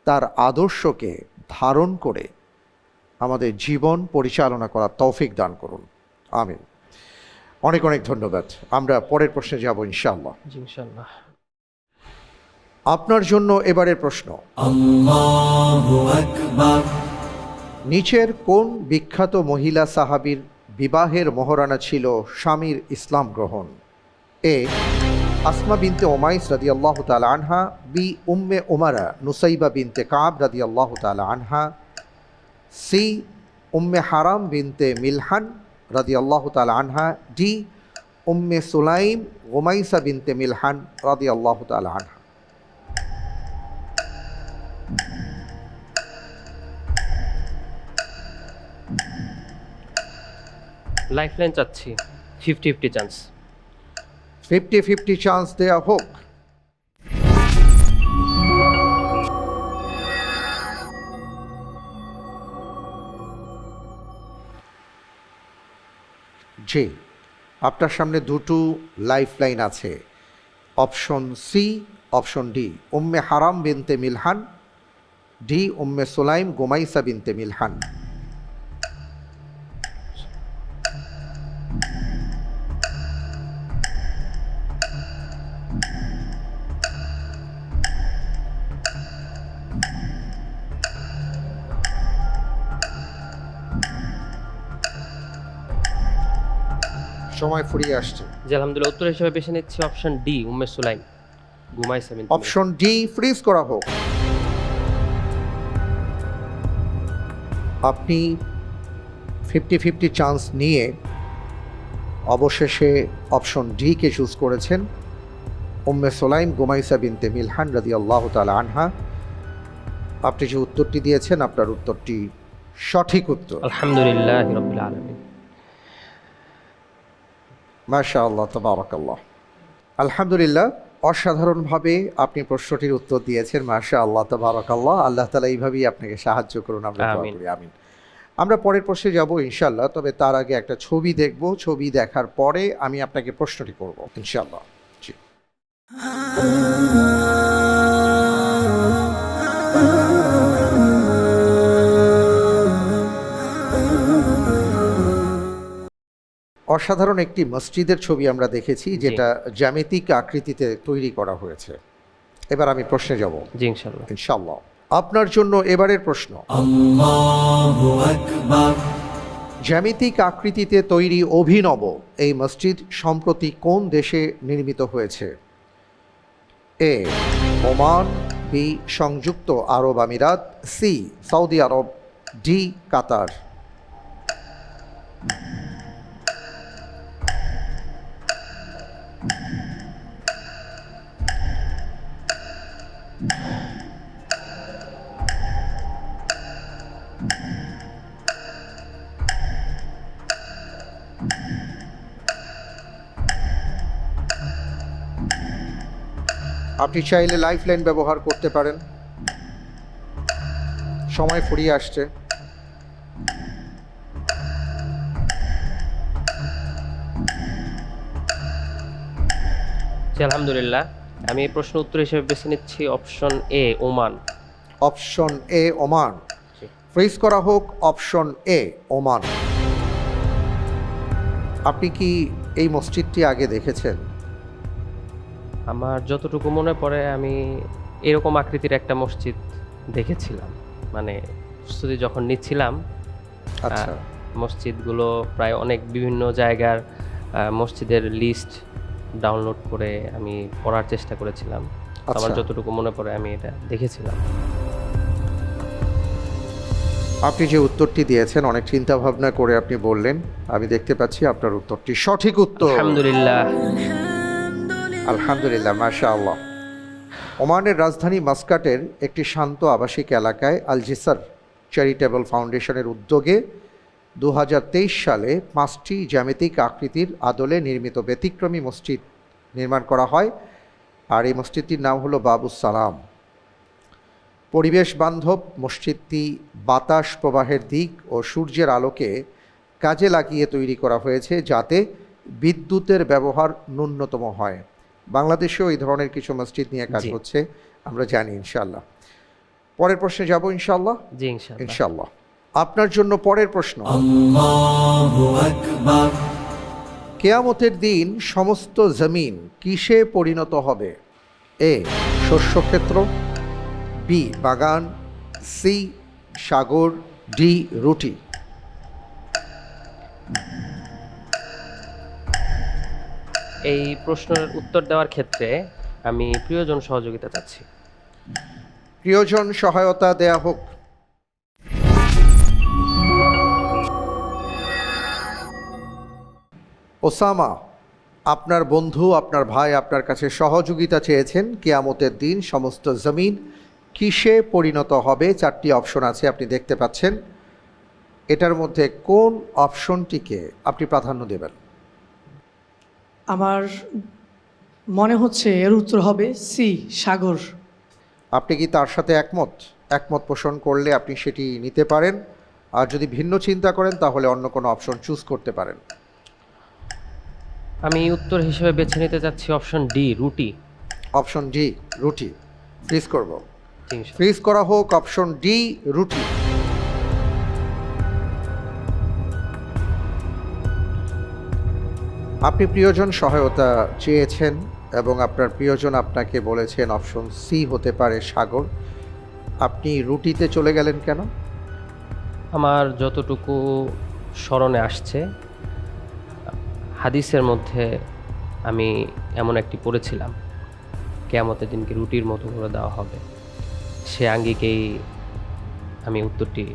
তার আদর্শকে ধারণ করে আমাদের জীবন পরিচালনা করার তৌফিক দান করুন, আমিন। অনেক অনেক ধন্যবাদ। আমরা পরের প্রশ্নে যাব ইনশাআল্লাহ। জি ইনশাআল্লাহ। আপনার জন্য এবারের প্রশ্ন, নিচের কোন বিখ্যাত মহিলা সাহাবীর বিবাহের মোহরানা ছিল স্বামীর ইসলাম গ্রহণ? এ আসমা বিনতে ওমাইস রাদিয়াল্লাহু তাআলা আনহা, বি উম্মে উমারা নুসাইবা বিনতে কাব রাদিয়াল্লাহু তাআলা আনহা, C Umme Haram binte Milhan রাদিয়াল্লাহু তাআলা আনহা, D Umme Sulaim Gumaisa binte Milhan রাদিয়াল্লাহু তাআলা আনহা। লাইফলাইন চাচ্ছি, 50-50 চান্স। 50-50 চান্স দেয়া হোক। জি, আপনার সামনে দুটো লাইফলাইন আছে, option C, option D. Umme Haram binte Milhan, D Umme Sulaim Gumaisa binte Milhan. সময় ফুরিয়ে আসছে। জি আলহামদুলিল্লাহ, উত্তর হিসেবে বেছে নিচ্ছি option D, Umme Sulaim Gumaisa binte Milhan. Option D fridge করা হোক। আপনি 50-50 চান্স নিয়ে অবশেষে অপশন ডি কে চুজ করেছেন, Umme Sulaim Gumaisa binte Milhan রাদিয়াল্লাহু তাআলা আনহা। আপনি যে উত্তরটি দিয়েছেন, আপনার উত্তরটি সঠিক উত্তর। আলহামদুলিল্লাহ রাব্বিল আলামিন। মাশাআল্লাহ, তাবারাকাল্লাহ। আলহামদুলিল্লাহ, অসাধারণভাবে আপনি প্রশ্নটির উত্তর দিয়েছেন। মাশাআল্লাহ, তাবারাকাল্লাহ। আল্লাহ তাআলা এইভাবেই আপনাকে সাহায্য করুন, আমরা দোয়া আমিন। করি, আমিন। আমরা পরের প্রশ্নে যাব ইনশাআল্লাহ, তবে তার আগে একটা ছবি দেখব। ছবি দেখার পরে আমি আপনাকে প্রশ্নটি করব ইনশাআল্লাহ। জি। অসাধারণ একটি মসজিদের ছবি আমরা দেখেছি, যেটা জ্যামিতিক আকৃতিতে তৈরি করা হয়েছে। এবার আমি প্রশ্নে যাব জি ইনশাআল্লাহ। ইনশাআল্লাহ। আপনার জন্য এবারের প্রশ্ন, জ্যামিতিক আকৃতিতে তৈরি অভিনব এই মসজিদ সম্প্রতি কোন দেশে নির্মিত হয়েছে? এ ওমান, বি সংযুক্ত আরব আমিরাত, সি সৌদি আরব, ডি কাতার। আপনি চাইলে লাইফলাইন ব্যবহার করতে পারেন। সময় ফুরিয়ে আসছে। জি আলহামদুলিল্লাহ, আমি এই প্রশ্ন উত্তর হিসেবে বেছে নিচ্ছি option A, Oman. Option A Oman G. Fridge করা হোক। Option A Oman. আপনি কি এই মসজিদটি আগে দেখেছেন? আমার যতটুকু মনে পড়ে আমি এরকম আকৃতির একটা মসজিদ দেখেছিলাম, মানে প্রস্তুতি যখন নিচ্ছিলাম। আচ্ছা। মসজিদগুলো প্রায় অনেক বিভিন্ন জায়গার মসজিদের লিস্ট ডাউনলোড করে আমি পড়ার চেষ্টা করেছিলাম। আমার আচ্ছা। যতটুকু মনে পড়ে আমি এটা দেখেছিলাম। আপনি যে উত্তরটি দিয়েছেন অনেক চিন্তা ভাবনা করে আপনি বললেন, আমি দেখতে পাচ্ছি আপনার উত্তরটি সঠিক উত্তর। আলহামদুলিল্লাহ। আলহামদুলিল্লাহ, মাশাআল্লাহ। ওমানের রাজধানী মাস্কাটের একটি শান্ত আবাসিক এলাকায় আল জিসার চ্যারিটেবল ফাউন্ডেশনের উদ্যোগে 2023 সালে 5টি জ্যামিতিক আকৃতির আদলে নির্মিত ব্যতিক্রমী মসজিদ নির্মাণ করা হয়। আর এই মসজিদটির নাম হলো বাবুস সালাম। পরিবেশ বান্ধব মসজিদটি বাতাস প্রবাহের দিক ও সূর্যের আলোকে কাজে লাগিয়ে তৈরি করা হয়েছে যাতে বিদ্যুতের ব্যবহার ন্যূনতম হয়। বাংলাদেশেও এই ধরনের কিছু মসজিদ নিয়ে কাজ জি। হচ্ছে, আমরা জানি ইনশাআল্লাহ। পরের প্রশ্নে যাব ইনশাআল্লাহ। জি ইনশাআল্লাহ। ইনশাআল্লাহ। আপনার জন্য পরের প্রশ্ন, কিয়ামতের দিন সমস্ত জমিন কিসে পরিণত হবে? এ শস্যক্ষেত্র, বি বাগান, সি সাগর, ডি রুটি। এই প্রশ্নের উত্তর দেওয়ার ক্ষেত্রে আমি প্রিয়জন সহযোগিতা চাচ্ছি। প্রিয়জন সহায়তা দেয়া হোক। ওসামা, আপনার বন্ধু, আপনার ভাই আপনার কাছে সহযোগিতা চেয়েছেন কিয়ামতের দিন সমস্ত জমিন কিসে পরিণত হবে। 4টি অপশন আছে, আপনি দেখতে পাচ্ছেন। এটার মধ্যে কোন অপশনটিকে আপনি প্রাধান্য দেবেন? আমার মনে হচ্ছে এর উত্তর হবে সি, সাগর। আপনি কি তার সাথে একমত? একমত পোষণ করলে আপনি সেটি নিতে পারেন, আর যদি ভিন্ন চিন্তা করেন তাহলে অন্য কোনো অপশন চুজ করতে পারেন। আমি উত্তর হিসেবে বেছে নিতে চাচ্ছি অপশন ডি, রুটি। অপশন ডি রুটি ফ্রিজ করব। জি, ইনশাআল্লাহ। ফ্রিজ করা হোক অপশন ডি রুটি। আপনি প্রিয়জন সহায়তা চেয়েছেন এবং আপনার প্রিয়জন আপনাকে বলেছেন অপশন সি হতে পারে সাগর। আপনি রুটিতে চলে গেলেন কেন? আমার যতটুকু স্মরণে আসছে, হাদিসের মধ্যে আমি এমন একটি পড়েছিলাম, কিয়ামতের দিনকে রুটির মতো করে দেওয়া হবে। সে আঙ্গিকেই আমি উত্তরটি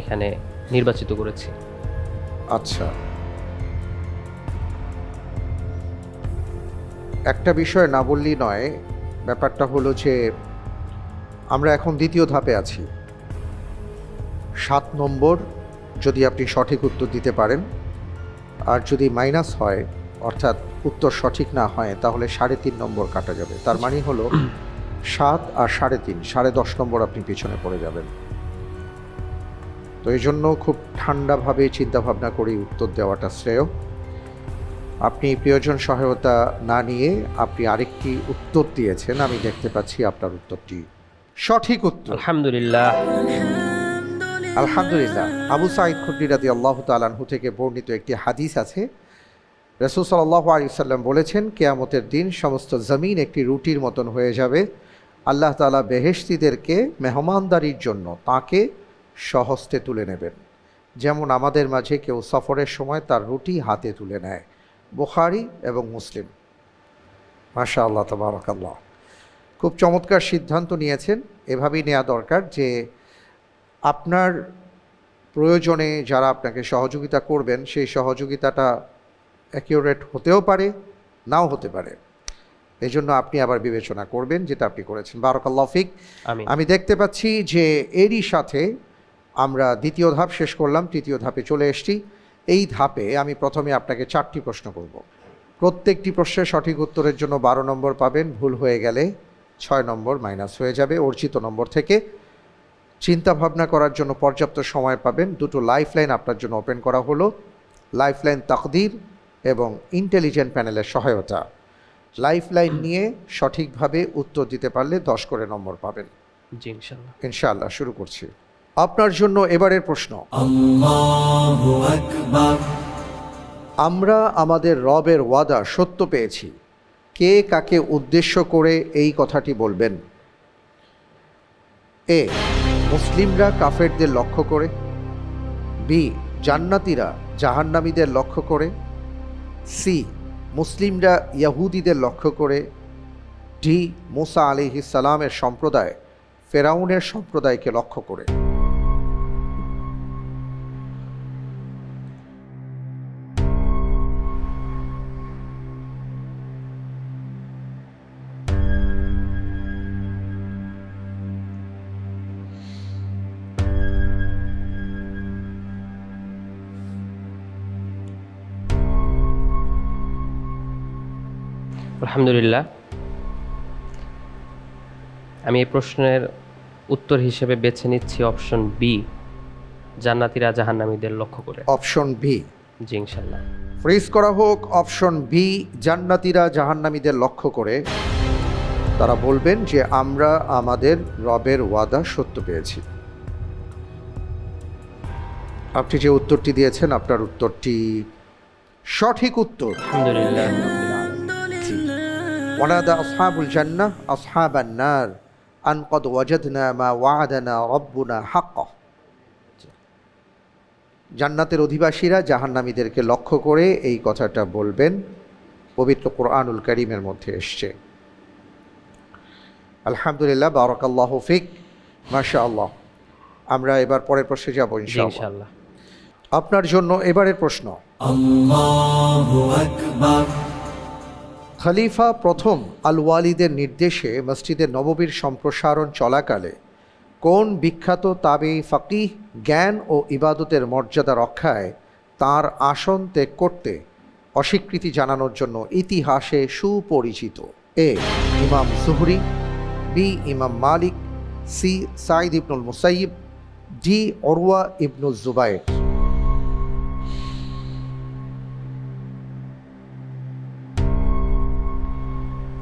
এখানে নির্বাচিত করেছি। আচ্ছা, একটা বিষয় না বললেই নয়। ব্যাপারটা হলো যে আমরা এখন দ্বিতীয় ধাপে আছি। 7 নম্বর যদি আপনি সঠিক উত্তর দিতে পারেন, আর যদি মাইনাস হয় অর্থাৎ উত্তর সঠিক না হয় তাহলে 3.5 নম্বর কাটা যাবে। তার মানে হলো 7 আর 3.5, 10.5 নম্বর আপনি পিছনে পড়ে যাবেন। তো এই জন্য খুব ঠান্ডাভাবে চিন্তাভাবনা করে উত্তর দেওয়াটা শ্রেয়। আপনি প্রিয়জন সহায়তা না নিয়ে আপনি আরেকটি উত্তর দিয়েছেন, আমি দেখতে পাচ্ছি আপনার উত্তরটি সঠিক উত্তর। আলহামদুলিল্লাহ। আলহামদুলিল্লাহ। আবু সাঈদ খুদরি রাদিয়াল্লাহু তাআলা আনহু থেকে বর্ণিত একটি হাদিস আছে। রাসূল সাল্লাল্লাহু আলাইহি ওয়াসাল্লাম বলেছেন, কিয়ামতের দিন সমস্ত জমিন একটি রুটির মতন হয়ে যাবে। আল্লাহ তাআলা বেহেশতীদেরকে মেহমানদারির জন্য তাকে স্বহস্তে তুলে নেবেন, যেমন আমাদের মাঝে কেউ সফরের সময় তার রুটি হাতে তুলে নেয়। বুখারী এবং মুসলিম। মাশাআল্লাহ, তাবারাকাল্লাহ। খুব চমৎকার সিদ্ধান্ত নিয়েছেন। এভাবেই নেওয়া দরকার যে আপনার প্রয়োজনে যারা আপনাকে সহযোগিতা করবেন সেই সহযোগিতাটা অ্যাকিউরেট হতেও পারে, নাও হতে পারে। এই জন্য আপনি আবার বিবেচনা করবেন, যেটা আপনি করেছেন। বারাকাল্লাহু ফিক। আমিন। আমি দেখতে পাচ্ছি যে এরই সাথে আমরা দ্বিতীয় ধাপ শেষ করলাম, তৃতীয় ধাপে চলে এসেছি। এই ধাপে আমি প্রথমে আপনাকে 4টি প্রশ্ন করব। প্রত্যেকটি প্রশ্নের সঠিক উত্তরের জন্য 12 নম্বর পাবেন। ভুল হয়ে গেলে 6 নম্বর মাইনাস হয়ে যাবে অর্জিত নম্বর থেকে। চিন্তা ভাবনা করার জন্য পর্যাপ্ত সময় পাবেন। 2টো লাইফলাইন আপনার জন্য ওপেন করা হলো, লাইফলাইন তাকদীর এবং ইন্টেলিজেন্ট প্যানেলের সহায়তা। লাইফলাইন নিয়ে সঠিকভাবে উত্তর দিতে পারলে 10 করে নম্বর পাবেন জি ইনশাআল্লাহ। ইনশাআল্লাহ। শুরু করছি আপনার জন্য এবারের প্রশ্ন। আমরা আমাদের রবের ওয়াদা সত্য পেয়েছি। কে কাকে উদ্দেশ্য করে এই কথাটি বলবেন? এ মুসলিমরা কাফেরদের লক্ষ্য করে, বি জান্নাতীরা জাহান্নামীদের লক্ষ্য করে, সি মুসলিমরা ইয়াহুদীদের লক্ষ্য করে, ডি মুসা আলাইহিস সালামের সম্প্রদায় ফেরাউনের সম্প্রদায়কে লক্ষ্য করে। আলহামদুলিল্লাহ, আমি এই প্রশ্নের উত্তর হিসেবে বেছে নিচ্ছি অপশন বি, জান্নাতীরা জাহান্নামীদের লক্ষ্য করে। অপশন বি জি ইনশাল্লাহ। ফ্রিজ করা হোক অপশন বি, জান্নাতীরা জাহান্নামীদের লক্ষ্য করে। তারা বলবেন যে আমরা আমাদের রবের ওয়াদা সত্য পেয়েছি। আপনি যে উত্তরটি দিয়েছেন আপনার উত্তরটি সঠিক উত্তর। আলহামদুলিল্লাহ। ওয়ানাদা আসহাবুল জান্নাহ আসহাবান নার আন ক্বাদ ওয়াজাদনা মা ওয়া'আদানা রাব্বুনা হাক্কা। জান্নাতের অধিবাসীরা জাহান্নামীদেরকে লক্ষ্য করে এই কথাটা বলবেন, পবিত্র কোরআনুল কারীমের মধ্যে এসছে। আলহামদুলিল্লাহ, বারাকাল্লাহু ফিক, মাশাআল্লাহ। আমরা এবার পরের প্রশ্নে যাব জি ইনশাআল্লাহ। ইনশাল্লাহ। আপনার জন্য এবারের প্রশ্ন। খলিফা প্রথম আল ওয়ালিদের নির্দেশে মসজিদে নববীর সম্প্রসারণ চলাকালে কোন বিখ্যাত তাবেঈ ফাকিহ জ্ঞান ও ইবাদতের মর্যাদা রক্ষায় তার আসন ত্যাগ করতে অস্বীকৃতি জানানোর জন্য ইতিহাসে সুপরিচিত? এ ইমাম জুহরি, বি ইমাম মালিক, সি সাঈদ ইবনুল মুসাইয়িব, ডি উরওয়া ইবনুল জুবাইর।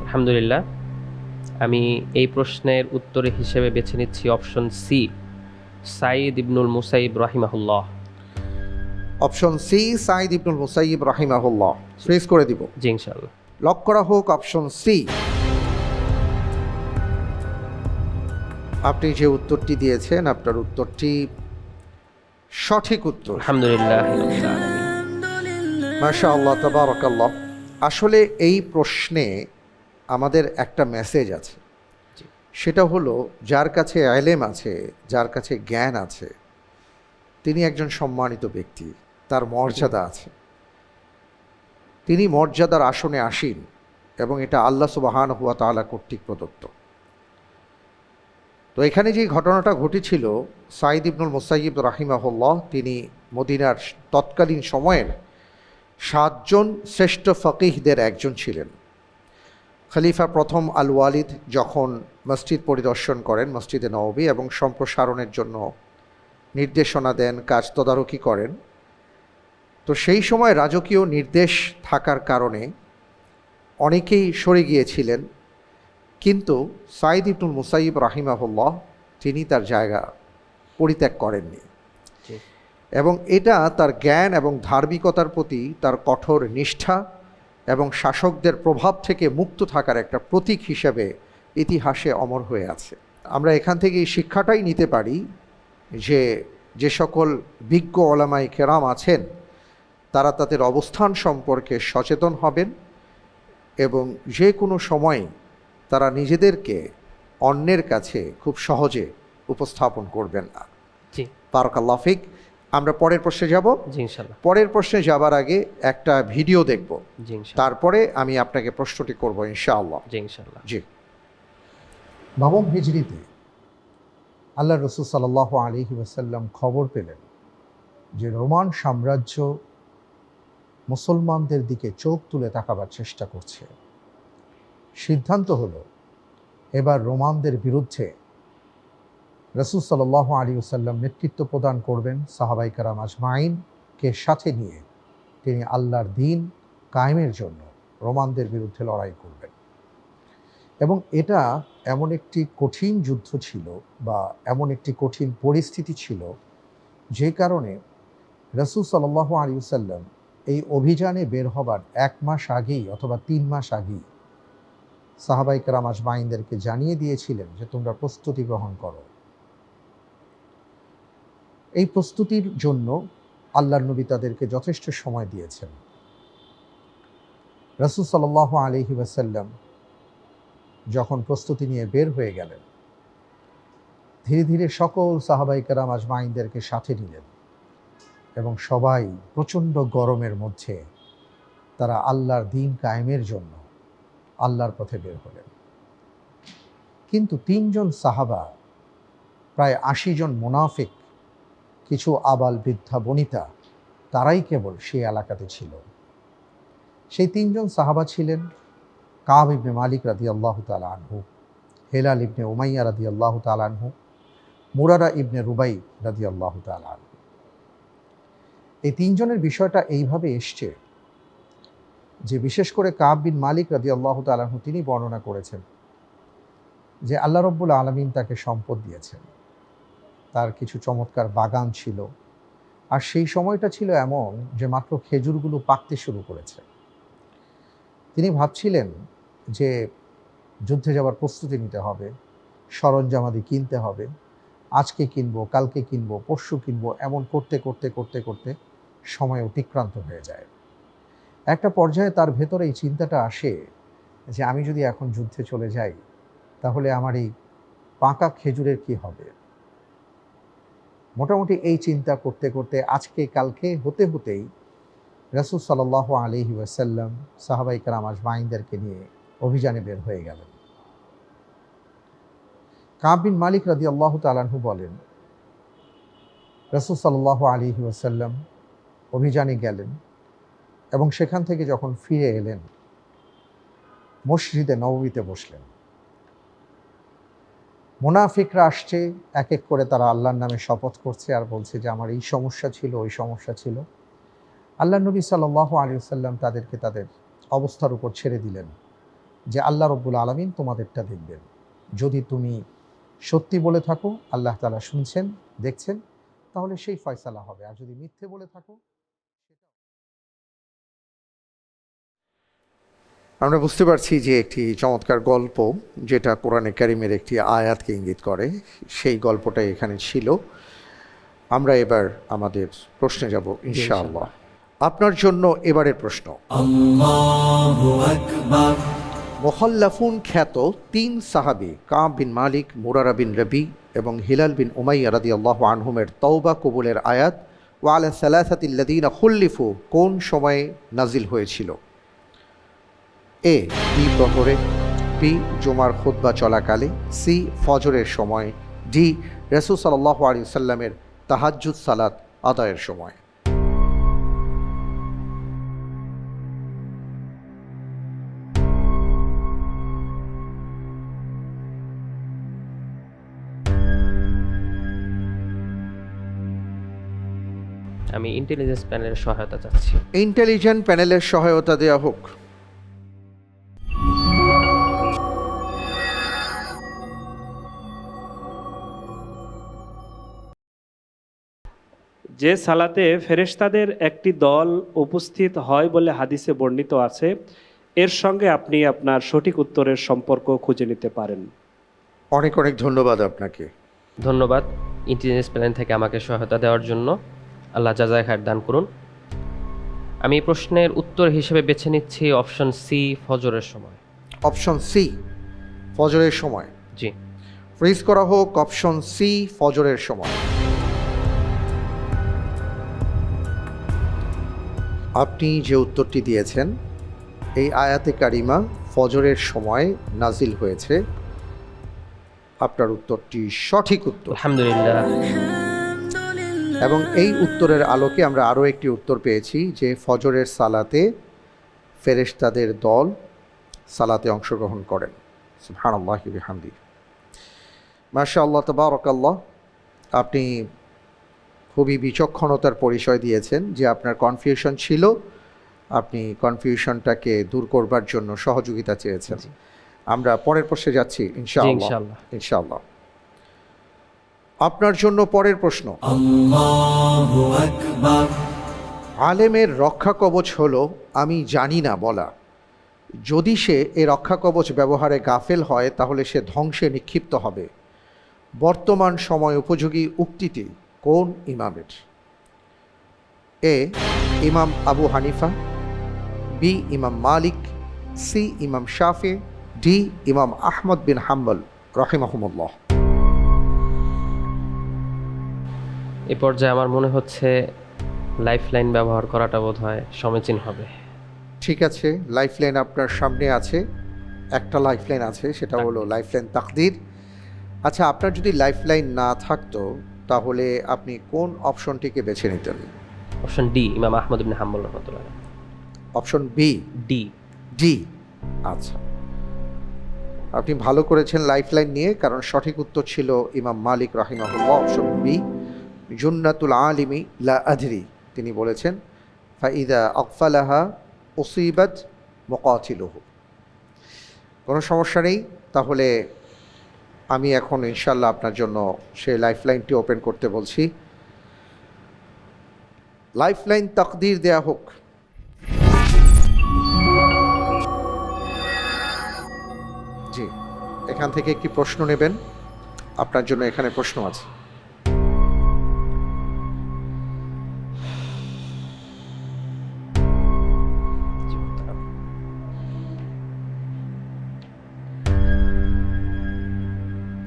আলহামদুলিল্লাহ, আমি এই প্রশ্নের উত্তর হিসেবে বেছে নিচ্ছি অপশন সি, সাঈদ ইবনুল মুসাইয়িব রাহিমাহুল্লাহ। অপশন সি সাঈদ ইবনুল মুসাইয়িব রাহিমাহুল্লাহ। ফ্রিজ করে দিব। জি ইনশাল্লাহ। লক করা হোক অপশন সি। আপনি যে উত্তরটি দিয়েছেন আপনার উত্তরটি সঠিক উত্তর। আলহামদুলিল্লাহ। মাশাআল্লাহ, তাবারাকাল্লাহ। আসলে এই প্রশ্নে আমাদের একটা মেসেজ আছে, সেটা হলো যার কাছে ইলম আছে, যার কাছে জ্ঞান আছে, তিনি একজন সম্মানিত ব্যক্তি, তার মর্যাদা আছে, তিনি মর্যাদার আসনে আসীন এবং এটা আল্লাহ সুবহানাহু ওয়া তাআলা কর্তৃক প্রদত্ত। তো এখানে যে ঘটনাটা ঘটেছিল, সাঈদ ইবনুল মুসাইয়িব রাহিমাহুল্লাহ তিনি মদিনার তৎকালীন সময়ের 7 জন শ্রেষ্ঠ ফকিহদের একজন ছিলেন। খলিফা প্রথম আল ওয়ালিদ যখন মসজিদ পরিদর্শন করেন, মসজিদে নববী, এবং সম্প্রসারণের জন্য নির্দেশনা দেন, কাজ তদারকি করেন, তো সেই সময় রাজকীয় নির্দেশ থাকার কারণে অনেকেই সরে গিয়েছিলেন, কিন্তু সাঈদ ইবনুল মুসাইয়িব রাহিমাহুল্লাহ তিনি তার জায়গা পরিত্যাগ করেননি, এবং এটা তার জ্ঞান এবং ধার্মিকতার প্রতি তার কঠোর নিষ্ঠা এবং শাসকদের প্রভাব থেকে মুক্ত থাকার একটা প্রতীক হিসেবে ইতিহাসে অমর হয়ে আছে। আমরা এখান থেকে এই শিক্ষাটাই নিতে পারি যে যে সকল বিজ্ঞ ওলামায়ে কেরাম আছেন তারা তাদের অবস্থান সম্পর্কে সচেতন হবেন এবং যে কোনো সময় তারা নিজেদেরকে অন্যের কাছে খুব সহজে উপস্থাপন করবেন না। জি বারাকাল্লাহু ফিক। আমরা পরের প্রশ্নে যাব। জি ইনশাল্লাহ। পরের প্রশ্নে যাবার আগে একটা ভিডিও দেখব, জি ইনশাল্লাহ। তারপরে আমি আপনাকে প্রশ্নটি করব ইনশাআল্লাহ। জি ইনশাল্লাহ। জি। নবম হিজরিতে আল্লাহ রসুল সাল্লাল্লাহু আলাইহি ওয়াসাল্লাম খবর পেলেন যে রোমান সাম্রাজ্য মুসলমানদের দিকে চোখ তুলে তাকাবার চেষ্টা করছে। সিদ্ধান্ত হলো এবার রোমানদের বিরুদ্ধে রসুল সাল্লাল্লাহু আলাইহি ওয়াসাল্লাম নেতৃত্ব প্রদান করবেন। সাহাবায়ে কেরাম আজমাইনকে সাথে নিয়ে তিনি আল্লাহর দ্বীন কায়েমের জন্য রোমানদের বিরুদ্ধে লড়াই করবেন। এবং এটা এমন একটি কঠিন যুদ্ধ ছিল বা এমন একটি কঠিন পরিস্থিতি ছিল যে কারণে রসুল সাল্লাল্লাহু আলাইহি ওয়াসাল্লাম এই অভিযানে বের হবার 1 মাস আগেই অথবা 3 মাস আগেই সাহাবায়ে কেরাম আজমাইনদেরকে জানিয়ে দিয়েছিলেন যে তোমরা প্রস্তুতি গ্রহণ করো। এই প্রস্তুতির জন্য আল্লাহর নবী তাদেরকে যথেষ্ট সময় দিয়েছেন। রাসূল সাল্লাল্লাহু আলাইহি ওয়াসাল্লাম যখন প্রস্তুতি নিয়ে বের হয়ে গেলেন, ধীরে ধীরে সকল সাহাবায়ে কেরাম আজমাইনদেরকে সাথে নিলেন এবং সবাই প্রচণ্ড গরমের মধ্যে তারা আল্লাহর দ্বীন কায়েমের জন্য আল্লাহর পথে বের হলেন। কিন্তু 3 জন সাহাবা, প্রায় 80 জন মুনাফিক, কিছু আবাল বৃদ্ধা বনিতা, তারাই কেবল সেই এলাকাতে ছিল। সেই 3 জন সাহাবা ছিলেন কাব ইবনে মালিক রাদিয়াল্লাহু তাআলা আনহু, হেলাল ইবনে উমাইয়া রাদিয়াল্লাহু তাআলা আনহু, মুরারা ইবনে রুবাই রাদিয়াল্লাহু তাআলা আনহু। এই 3 জনের বিষয়টা এইভাবে এসছে যে বিশেষ করে কাব বিন মালিক রাদিয়াল্লাহু তাআলা আনহু তিনি বর্ণনা করেছেন যে আল্লাহ রাব্বুল আলামিন তাকে সম্পদ দিয়েছেন, তার কিছু চমৎকার বাগান ছিল, আর সেই সময়টা ছিল এমন যে মাত্র খেজুরগুলো পাকতে শুরু করেছে। তিনি ভাবছিলেন যে যুদ্ধে যাওয়ার প্রস্তুতি নিতে হবে, সরঞ্জামাদি কিনতে হবে, আজকে কিনবো, কালকে কিনবো, পরশু কিনবো, এমন করতে করতে করতে করতে সময় অতিক্রান্ত হয়ে যায়। একটা পর্যায়ে তার ভেতরে এই চিন্তাটা আসে যে আমি যদি এখন যুদ্ধে চলে যাই তাহলে আমার এই পাকা খেজুরের কি হবে। মোটামুটি এই চিন্তা করতে করতে আজকে কালকে হতে হতেই রাসূল সাল্লাল্লাহু আলাইহি ওয়াসাল্লাম সাহাবায়ে কেরাম আজমাইনদেরকে নিয়ে অভিযানে বের হয়ে গেলেন। কাব বিন মালিক রাদিয়াল্লাহু তাআলা আনহু বলেন, রাসূল সাল্লাল্লাহু আলাইহি ওয়াসাল্লাম অভিযানে গেলেন এবং সেখান থেকে যখন ফিরে এলেন মসজিদে নববীতে বসলেন। মুনাফিকরা আসছে, এক এক করে তারা আল্লাহর নামে শপথ করছে আর বলছে যে আমার এই সমস্যা ছিল, ওই সমস্যা ছিল। আল্লাহ নবী সাল্লাল্লাহু আলাইহি ওয়াসাল্লাম তাদেরকে তাদের অবস্থার উপর ছেড়ে দিলেন যে আল্লাহ রাব্বুল আলামিন তোমাদেরটা দেখবেন। যদি তুমি সত্যি বলে থাকো, আল্লাহ তাআলা শুনছেন, দেখছেন, তাহলে সেই ফয়সালা হবে, আর যদি মিথ্যে বলে থাকো। আমরা বুঝতে পারছি যে একটি চমৎকার গল্প, যেটা কোরআনে কারিমের একটি আয়াতকে ইঙ্গিত করে, সেই গল্পটাই এখানে ছিল। আমরা এবার আমাদের প্রশ্নে যাব ইনশাআল্লাহ। আপনার জন্য এবারের প্রশ্ন, আল্লাহু আকবার। মুখাল্লাফুন খ্যাত 3 সাহাবী কাব বিন মালিক, মুরারা বিন রবি এবং হিলাল বিন উমাইয়া রাদিয়াল্লাহু আনহুমের তওবা কবুলের আয়াত ওয়া আলা সালাসাতিল্লাযীনা খুল্লিফু কোন সময়ে নাজিল হয়েছিল? এ প্রহরে, বি জুমার খুতবা চলাকালে, সি ফজরের সময়, ডি রাসূল সাল্লাল্লাহু আলাইহি ওয়াসাল্লামের তাহাজ্জুদ সালাত আদায়ের সময়। আমি ইন্টেলিজেন্স প্যানেলের সহায়তা চাচ্ছি। ইন্টেলিজেন্ট প্যানেলের সহায়তা দেওয়া হোক। যে সালাতে ফেরেশতাদের একটি দল উপস্থিত হয় বলে হাদিসে বর্ণিত আছে, এর সঙ্গে আপনি আপনার সঠিক উত্তরের সম্পর্ক খুঁজে নিতে পারেন। অনেক অনেক ধন্যবাদ আপনাকে। ধন্যবাদ ইন্টেলিজেন্স প্যানেল থেকে আমাকে সহায়তা দেওয়ার জন্য। আল্লাহ জাযায় খায়ের দান করুন। আমি এই প্রশ্নের উত্তর হিসেবে বেছে নিচ্ছি অপশন সি, ফজরের সময়। অপশন সি, ফজরের সময়। জি, ফ্রিজ করা হোক অপশন সি, ফজরের সময়। আপনি যে উত্তরটি দিয়েছেন, এই আয়াতে কারিমা ফজরের সময় নাজিল হয়েছে। আপনার উত্তরটি সঠিক উত্তর। আলহামদুলিল্লাহ। এবং এই উত্তরের আলোকে আমরা আরও একটি উত্তর পেয়েছি যে ফজরের সালাতে ফেরেশতাদের দল সালাতে অংশগ্রহণ করেন। সুবহানাল্লাহি বিহামদি। মাশাআল্লাহ, তাবারাকাল্লাহ। আপনি খুবই বিচক্ষণতার পরিচয় দিয়েছেন যে আপনার কনফিউশন ছিল, আপনি কনফিউশনটাকে দূর করবার জন্য সহযোগিতা চেয়েছেন। আমরা পরের প্রশ্নে যাচ্ছি ইনশাআল্লাহ। ইনশাআল্লাহ। আপনার জন্য পরের প্রশ্ন, আল্লাহু আকবার। আলেমের রক্ষা কবচ হলো আমি জানি না বলা। যদি সে এ রক্ষা কবচ ব্যবহারে গাফেল হয় তাহলে সে ধ্বংসে নিক্ষিপ্ত হবে। বর্তমান সময় উপযোগী উক্তিটি কোন ইমামের? এ ইমাম আবু হানিফা, বি ইমাম মালিক, সি ইমাম শাফি, ডি ইমাম আহমদ বিন হাম্বল রাহিমাহুমুল্লাহ। এ পর্যায়ে আমার মনে হচ্ছে লাইফলাইন ব্যবহার করাটা বোধহয় সমীচীন হবে। ঠিক আছে, লাইফলাইন আপনার সামনে আছে, একটা লাইফলাইন আছে, সেটা হলো লাইফলাইন তাকদির। আচ্ছা, আপনার যদি লাইফলাইন না থাকতো তাহলে আপনি কোন অপশনটিকে বেছে নিতেন? অপশন ডি, ইমাম আহমদ ইবনে হাম্বল রহমাতুল্লাহ। Option B, D. ডি। আচ্ছা, আপনি ভালো করেছেন লাইফলাইন নিয়ে, কারণ সঠিক উত্তর ছিল ইমাম মালিক রাহিমাহুল্লাহ, অপশন বি, জুন্নাতুল আলিমি লা আদরি। তিনি বলেছেন ফাইদা আকফালাহা উসিবাত মুকাতিলুহু। কোনো সমস্যা নেই, তাহলে আমি এখন ইনশাল্লাহ আপনার জন্য সেই লাইফলাইনটি ওপেন করতে বলছি। লাইফলাইন তাকদির দেয়া হোক। জি, এখান থেকে একটি প্রশ্ন নেবেন, আপনার জন্য এখানে প্রশ্ন আছে।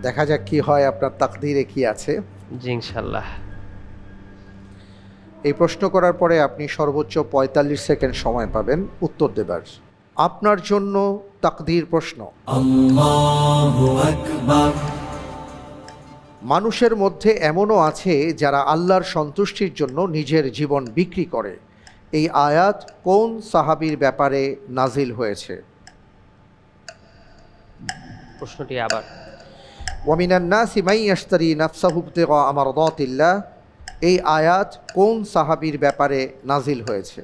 দেখা যাক কি হয়, আপনার তাকদীরে কি আছে। জি ইনশাল্লাহ। এই প্রশ্ন করার পরে আপনি সর্বোচ্চ 45 সেকেন্ড সময় পাবেন উত্তর দেবার। আপনার জন্য তাকদীর প্রশ্ন। Allahu Akbar, মানুষের মধ্যে এমনও আছে যারা আল্লাহর সন্তুষ্টির জন্য নিজের জীবন বিক্রি করে। এই আয়াত কোন সাহাবীর ব্যাপারে নাজিল হয়েছে? প্রশ্নটি আবার। ওয়ামিনান নাসি মান ইয়াশতারি নাফসাহু ইবতিগা মারদাতিল্লাহ, এই আয়াত কোন সাহাবীর ব্যাপারে নাজিল হয়েছে?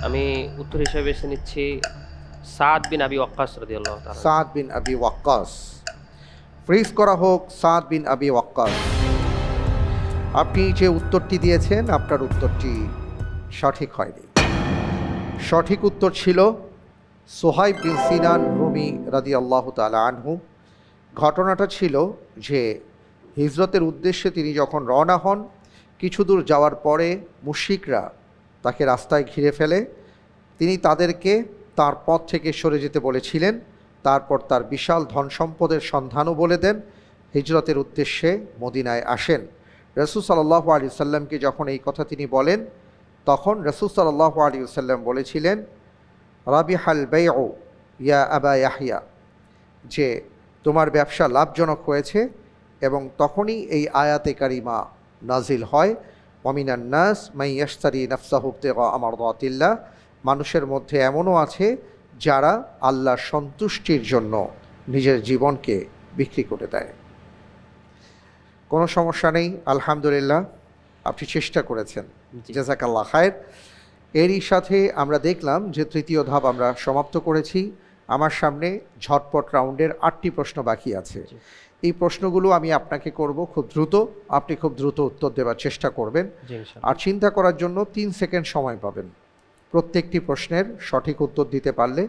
আমি উত্তর হিসেবে বেছে নিচ্ছি সাদ বিন আবি ওয়াক্কাস রাদিয়াল্লাহু তাআলা। সাদ বিন আবি ওয়াক্কাস। ফ্রিজ করা হোক সাদ বিন আবি ওয়াক্কাস। আপনি যে উত্তরটি দিয়েছেন, আপনার উত্তরটি সঠিক হয়নি। সঠিক উত্তর ছিল সোহাইব বিন সিনান রুমি রাদিয়াল্লাহু তাআলা আনহু। ঘটনাটা ছিল যে হিজরতের উদ্দেশ্যে তিনি যখন রওনা হন, কিছু দূর যাওয়ার পরে মুশরিকরা তাকে রাস্তায় ঘিরে ফেলে। তিনি তাদেরকে তার পথ থেকে সরে যেতে বলেছিলেন। তারপর তার বিশাল ধন সম্পদের সন্ধানও বলে দেন। হিজরতের উদ্দেশ্যে মদিনায় আসেন। রাসূল সাল্লাল্লাহু আলাইহি ওয়াসাল্লামকে যখন এই কথা তিনি বলেন, তখন রাসূল সাল্লাল্লাহু আলাইহি ওয়াসাল্লাম বলেছিলেন রাবিহাল বাইউ ইয়া আবা ইয়াহইয়া, যে তোমার ব্যবসা লাভজনক হয়েছে। এবং তখনই এই আয়াতে কারিমা নাজিল হয়, ওয়ামিনান নাস মান ইয়াশতারি নাফসাহু ইবতিগা মারদাতিল্লাহ, মানুষের মধ্যে এমনও আছে যারা আল্লাহর সন্তুষ্টির জন্য নিজের জীবনকে বিক্রি করে দেয়। কোনো সমস্যা নেই, আলহামদুলিল্লাহ, আপনি চেষ্টা করেছেন, জাযাকাল্লাহ খায়ের। এরই সাথে আমরা দেখলাম যে তৃতীয় ধাপ আমরা সমাপ্ত করেছি। আমার সামনে ঝটপট রাউন্ডের 8টি প্রশ্ন বাকি আছে। এই প্রশ্নগুলো আমি আপনাকে করব খুব দ্রুত, আপনি খুব দ্রুত উত্তর দেওয়ার চেষ্টা করবেন। আর চিন্তা করার জন্য 3 সেকেন্ড সময় পাবেন। প্রত্যেকটি প্রশ্নের সঠিক উত্তর দিতে পারলে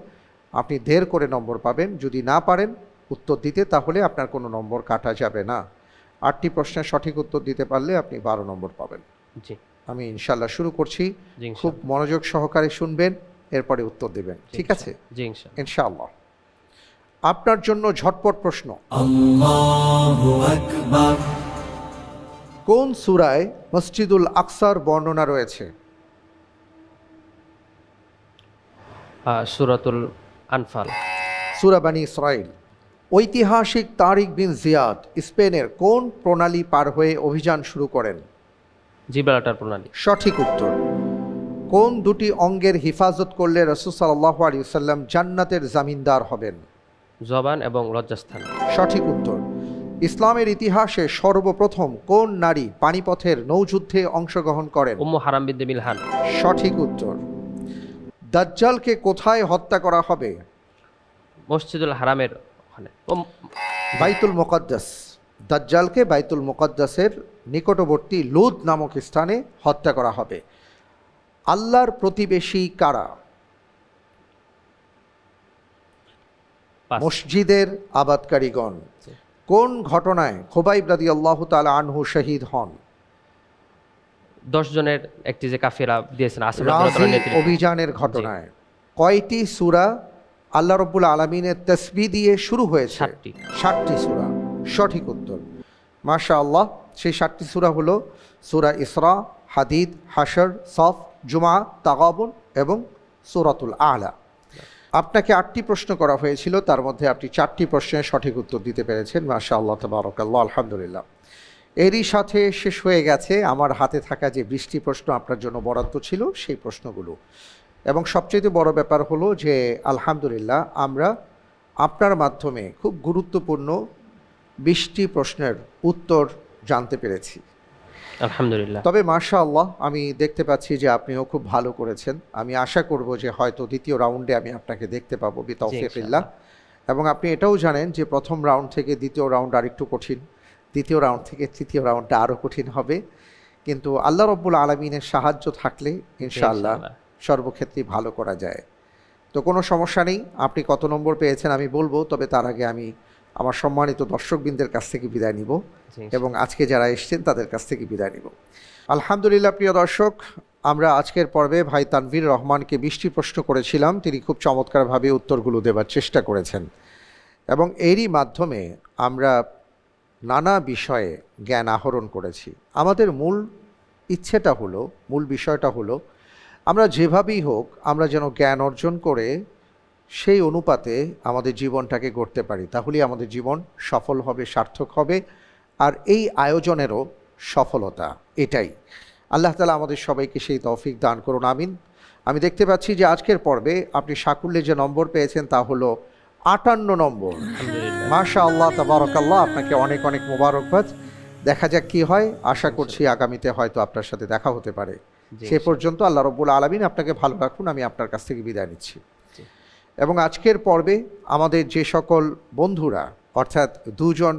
আপনি 1.5 করে নম্বর পাবেন। যদি না পারেন উত্তর দিতে, তাহলে আপনার কোনো নম্বর কাটা যাবে না। 8টি প্রশ্নের সঠিক উত্তর দিতে পারলে আপনি 12 নম্বর পাবেন। জি, আমি ইনশাল্লাহ শুরু করছি। জি খুব মনোযোগ সহকারে শুনবেন, এরপরে উত্তর দেবেন, ঠিক আছে? জি ইনশাআল্লাহ। আপনার জন্য ঝটপট প্রশ্ন। Allahu Akbar, কোন সূরায় মসজিদুল আকসার বর্ণনা রয়েছে? সূরাতুল আনফাল। সূরা বানী ইসরাঈল। ঐতিহাসিক তারিক বিন জিয়াদ স্পেনের কোন প্রণালী পার হয়ে অভিযান শুরু করেন? জিব্রাল্টার প্রণালী। সঠিক উত্তর। কোন দুটি অঙ্গের হিফাজত করলে রাসূল সাল্লাল্লাহু আলাইহি ওয়াসাল্লাম জান্নাতের জামিনদার হবেন? জবান এবং লজ্জাস্থান। সঠিক উত্তর। ইসলামের ইতিহাসে সর্বপ্রথম কোন নারী পানিপথের নৌযুদ্ধে অংশগ্রহণ করেন? উম্মু হারাম বিনতে মিলহান। সঠিক উত্তর। দাজ্জালকে কোথায় হত্যা করা হবে? মসজিদুল হারামের ওখানে। বাইতুল মুকাদ্দাস। দাজ্জালকে বাইতুল মুকাদ্দাসের নিকটবর্তী লুদ নামক স্থানে হত্যা করা হবে। আল্লাহর প্রতিবেশী কারা? পাঁচ। মসজিদের আবাদকারীগণ। কোন ঘটনায় খুবাইব রাদিয়াল্লাহু তাআলা আনহু শহীদ হন? 10 জনের একটি যে কাফেলা দিয়েছেন আসিফ রাজি রাদিয়াল্লাহু নেতৃত্বে। অভিযানের ঘটনায় কয়টি সূরা আল্লাহ রাব্বুল আলামিনের তাসবিহ দিয়ে শুরু হয়েছে? 7টি। 7টি সূরা। সঠিক উত্তর, মাশাআল্লাহ। সেই 7টি সূরা হলো সূরা ইসরা, হাদিদ, হাশর, সফ, জুমা, তাগাবুন এবং সূরাতুল আলা। আপনাকে 8টি প্রশ্ন করা হয়েছিল, তার মধ্যে আপনি 4টি প্রশ্নের সঠিক উত্তর দিতে পেরেছেন। মাশাআল্লাহ, তাবারাকাল্লাহ, আলহামদুলিল্লাহ। এরই সাথে শেষ হয়ে গেছে আমার হাতে থাকা যে 20টি প্রশ্ন আপনার জন্য বরাদ্দ ছিল সেই প্রশ্নগুলো। এবং সবচেয়ে বড় ব্যাপার হলো যে আলহামদুলিল্লাহ আমরা আপনার মাধ্যমে খুব গুরুত্বপূর্ণ 20টি প্রশ্নের উত্তর জানতে পেরেছি। আলহামদুলিল্লাহ। তবে মাশাআল্লাহ আমি দেখতে পাচ্ছি যে আপনিও খুব ভালো করেছেন। আমি আশা করব যে হয়তো দ্বিতীয় রাউন্ডে আমি আপনাকে দেখতে পাবো বিতৌফিকিল্লাহ। এবং আপনি এটাও জানেন যে প্রথম রাউন্ড থেকে দ্বিতীয় রাউন্ড আরেকটু কঠিন, দ্বিতীয় রাউন্ড থেকে তৃতীয় রাউন্ডটা আরও কঠিন হবে, কিন্তু আল্লাহ রাব্বুল আলামিনের সাহায্য থাকলে ইনশাআল্লাহ সর্বক্ষেত্রেই ভালো করা যায়। তো কোনো সমস্যা নেই, আপনি কত নম্বর পেয়েছেন আমি বলবো, তবে তার আগে আমি আমার সম্মানিত দর্শকবৃন্দের কাছ থেকে বিদায় নিব এবং আজকে যারা এসেছেন তাদের কাছ থেকে বিদায় নিব। আলহামদুলিল্লাহ, প্রিয় দর্শক, আমরা আজকের পর্বে ভাই তানভীর রহমানকে 20টি প্রশ্ন করেছিলাম। তিনি খুব চমৎকারভাবে উত্তরগুলো দেবার চেষ্টা করেছেন এবং এরই মাধ্যমে আমরা নানা বিষয়ে জ্ঞান আহরণ করেছি। আমাদের মূল বিষয়টা হলো আমরা যেভাবেই হোক আমরা যেন জ্ঞান অর্জন করে সেই অনুপাতে আমাদের জীবনটাকে গড়তে পারি, তাহলেই আমাদের জীবন সফল হবে, সার্থক হবে। আর এই আয়োজনেরও সফলতা এটাই। আল্লাহ তাআলা আমাদের সবাইকে সেই তৌফিক দান করুন, আমিন। আমি দেখতে পাচ্ছি যে আজকের পর্বে আপনি সাকুল্যে যে নম্বর পেয়েছেন তা হলো 58 নম্বর। মাশাআল্লাহ, তাবারাকাল্লাহ, আপনাকে অনেক অনেক মোবারকবাদ। দেখা যাক কি হয়, আশা করছি আগামীতে হয়তো আপনার সাথে দেখা হতে পারে। সে পর্যন্ত আল্লাহ রাব্বুল আলামিন আপনাকে ভালো রাখুন। আমি আপনার কাছ থেকে বিদায় নিচ্ছি। এবং আজকের পর্বে আমাদের যে সকল বন্ধুরা, অর্থাৎ 2 জন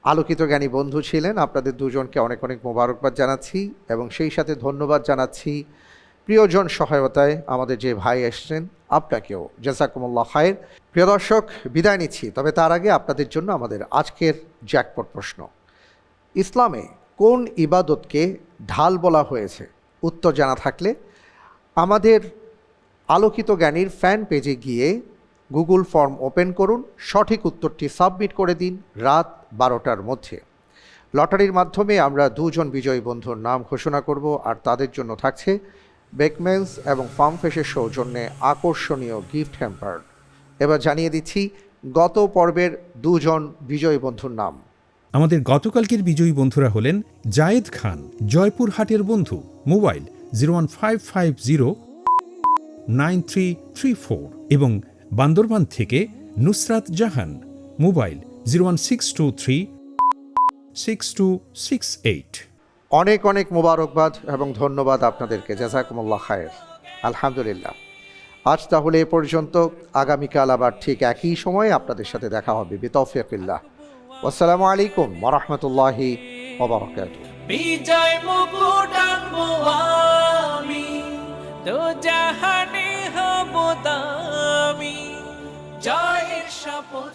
আলোকিত জ্ঞানী বন্ধু ছিলেন, আপনাদের 2 জনকে অনেক অনেক মোবারকবাদ জানাচ্ছি এবং সেই সাথে ধন্যবাদ জানাচ্ছি প্রিয়জন সহায়তায় আমাদের যে ভাই এসছেন, আপনাকেও জাযাকুমুল্লাহ খায়ের। প্রিয় দর্শক, বিদায় নিচ্ছি, তবে তার আগে আপনাদের জন্য আমাদের আজকের জ্যাকপট প্রশ্ন। ইসলামে কোন ইবাদতকে ঢাল বলা হয়েছে? উত্তর জানা থাকলে আমাদের আলোকিত জ্ঞানীর ফ্যান পেজে গিয়ে গুগল ফর্ম ওপেন করুন, সঠিক উত্তরটি সাবমিট করে দিন রাত 12টার মধ্যে। লটারির মাধ্যমে আমরা 2 জন বিজয়ী বন্ধুর নাম ঘোষণা করব, আর তাদের জন্য থাকছে বেকমেন্স এবং ফার্ম ফ্রেশের সৌজন্যে আকর্ষণীয় গিফট হ্যাম্পার। এবার জানিয়ে দিচ্ছি গত পর্বের 2 জন বিজয়ী বন্ধুর নাম। আমাদের গতকালকের বিজয়ী বন্ধুরা হলেন জায়েদ খান, জয়পুরহাটের বন্ধু, মোবাইল 015509334, এবং বান্দরবান থেকে নুসরাত জাহান, মোবাইল 016236268। অনেক অনেক মোবারকবাদ এবং ধন্যবাদ আপনাদেরকে, জাযাকুমুল্লাহ খায়ের। আলহামদুলিল্লাহ, আজ তাহলে এ পর্যন্ত। আগামীকাল আবার ঠিক একই সময়ে আপনাদের সাথে দেখা হবে বিতৌফিকিল্লাহ। আসসালামু আলাইকুম ওয়া রাহমাতুল্লাহি ওয়া বারাকাতুহু। বিজয় মুকুট আনবো আমি, তো জাহানে হব দামি, জয়ের শপথ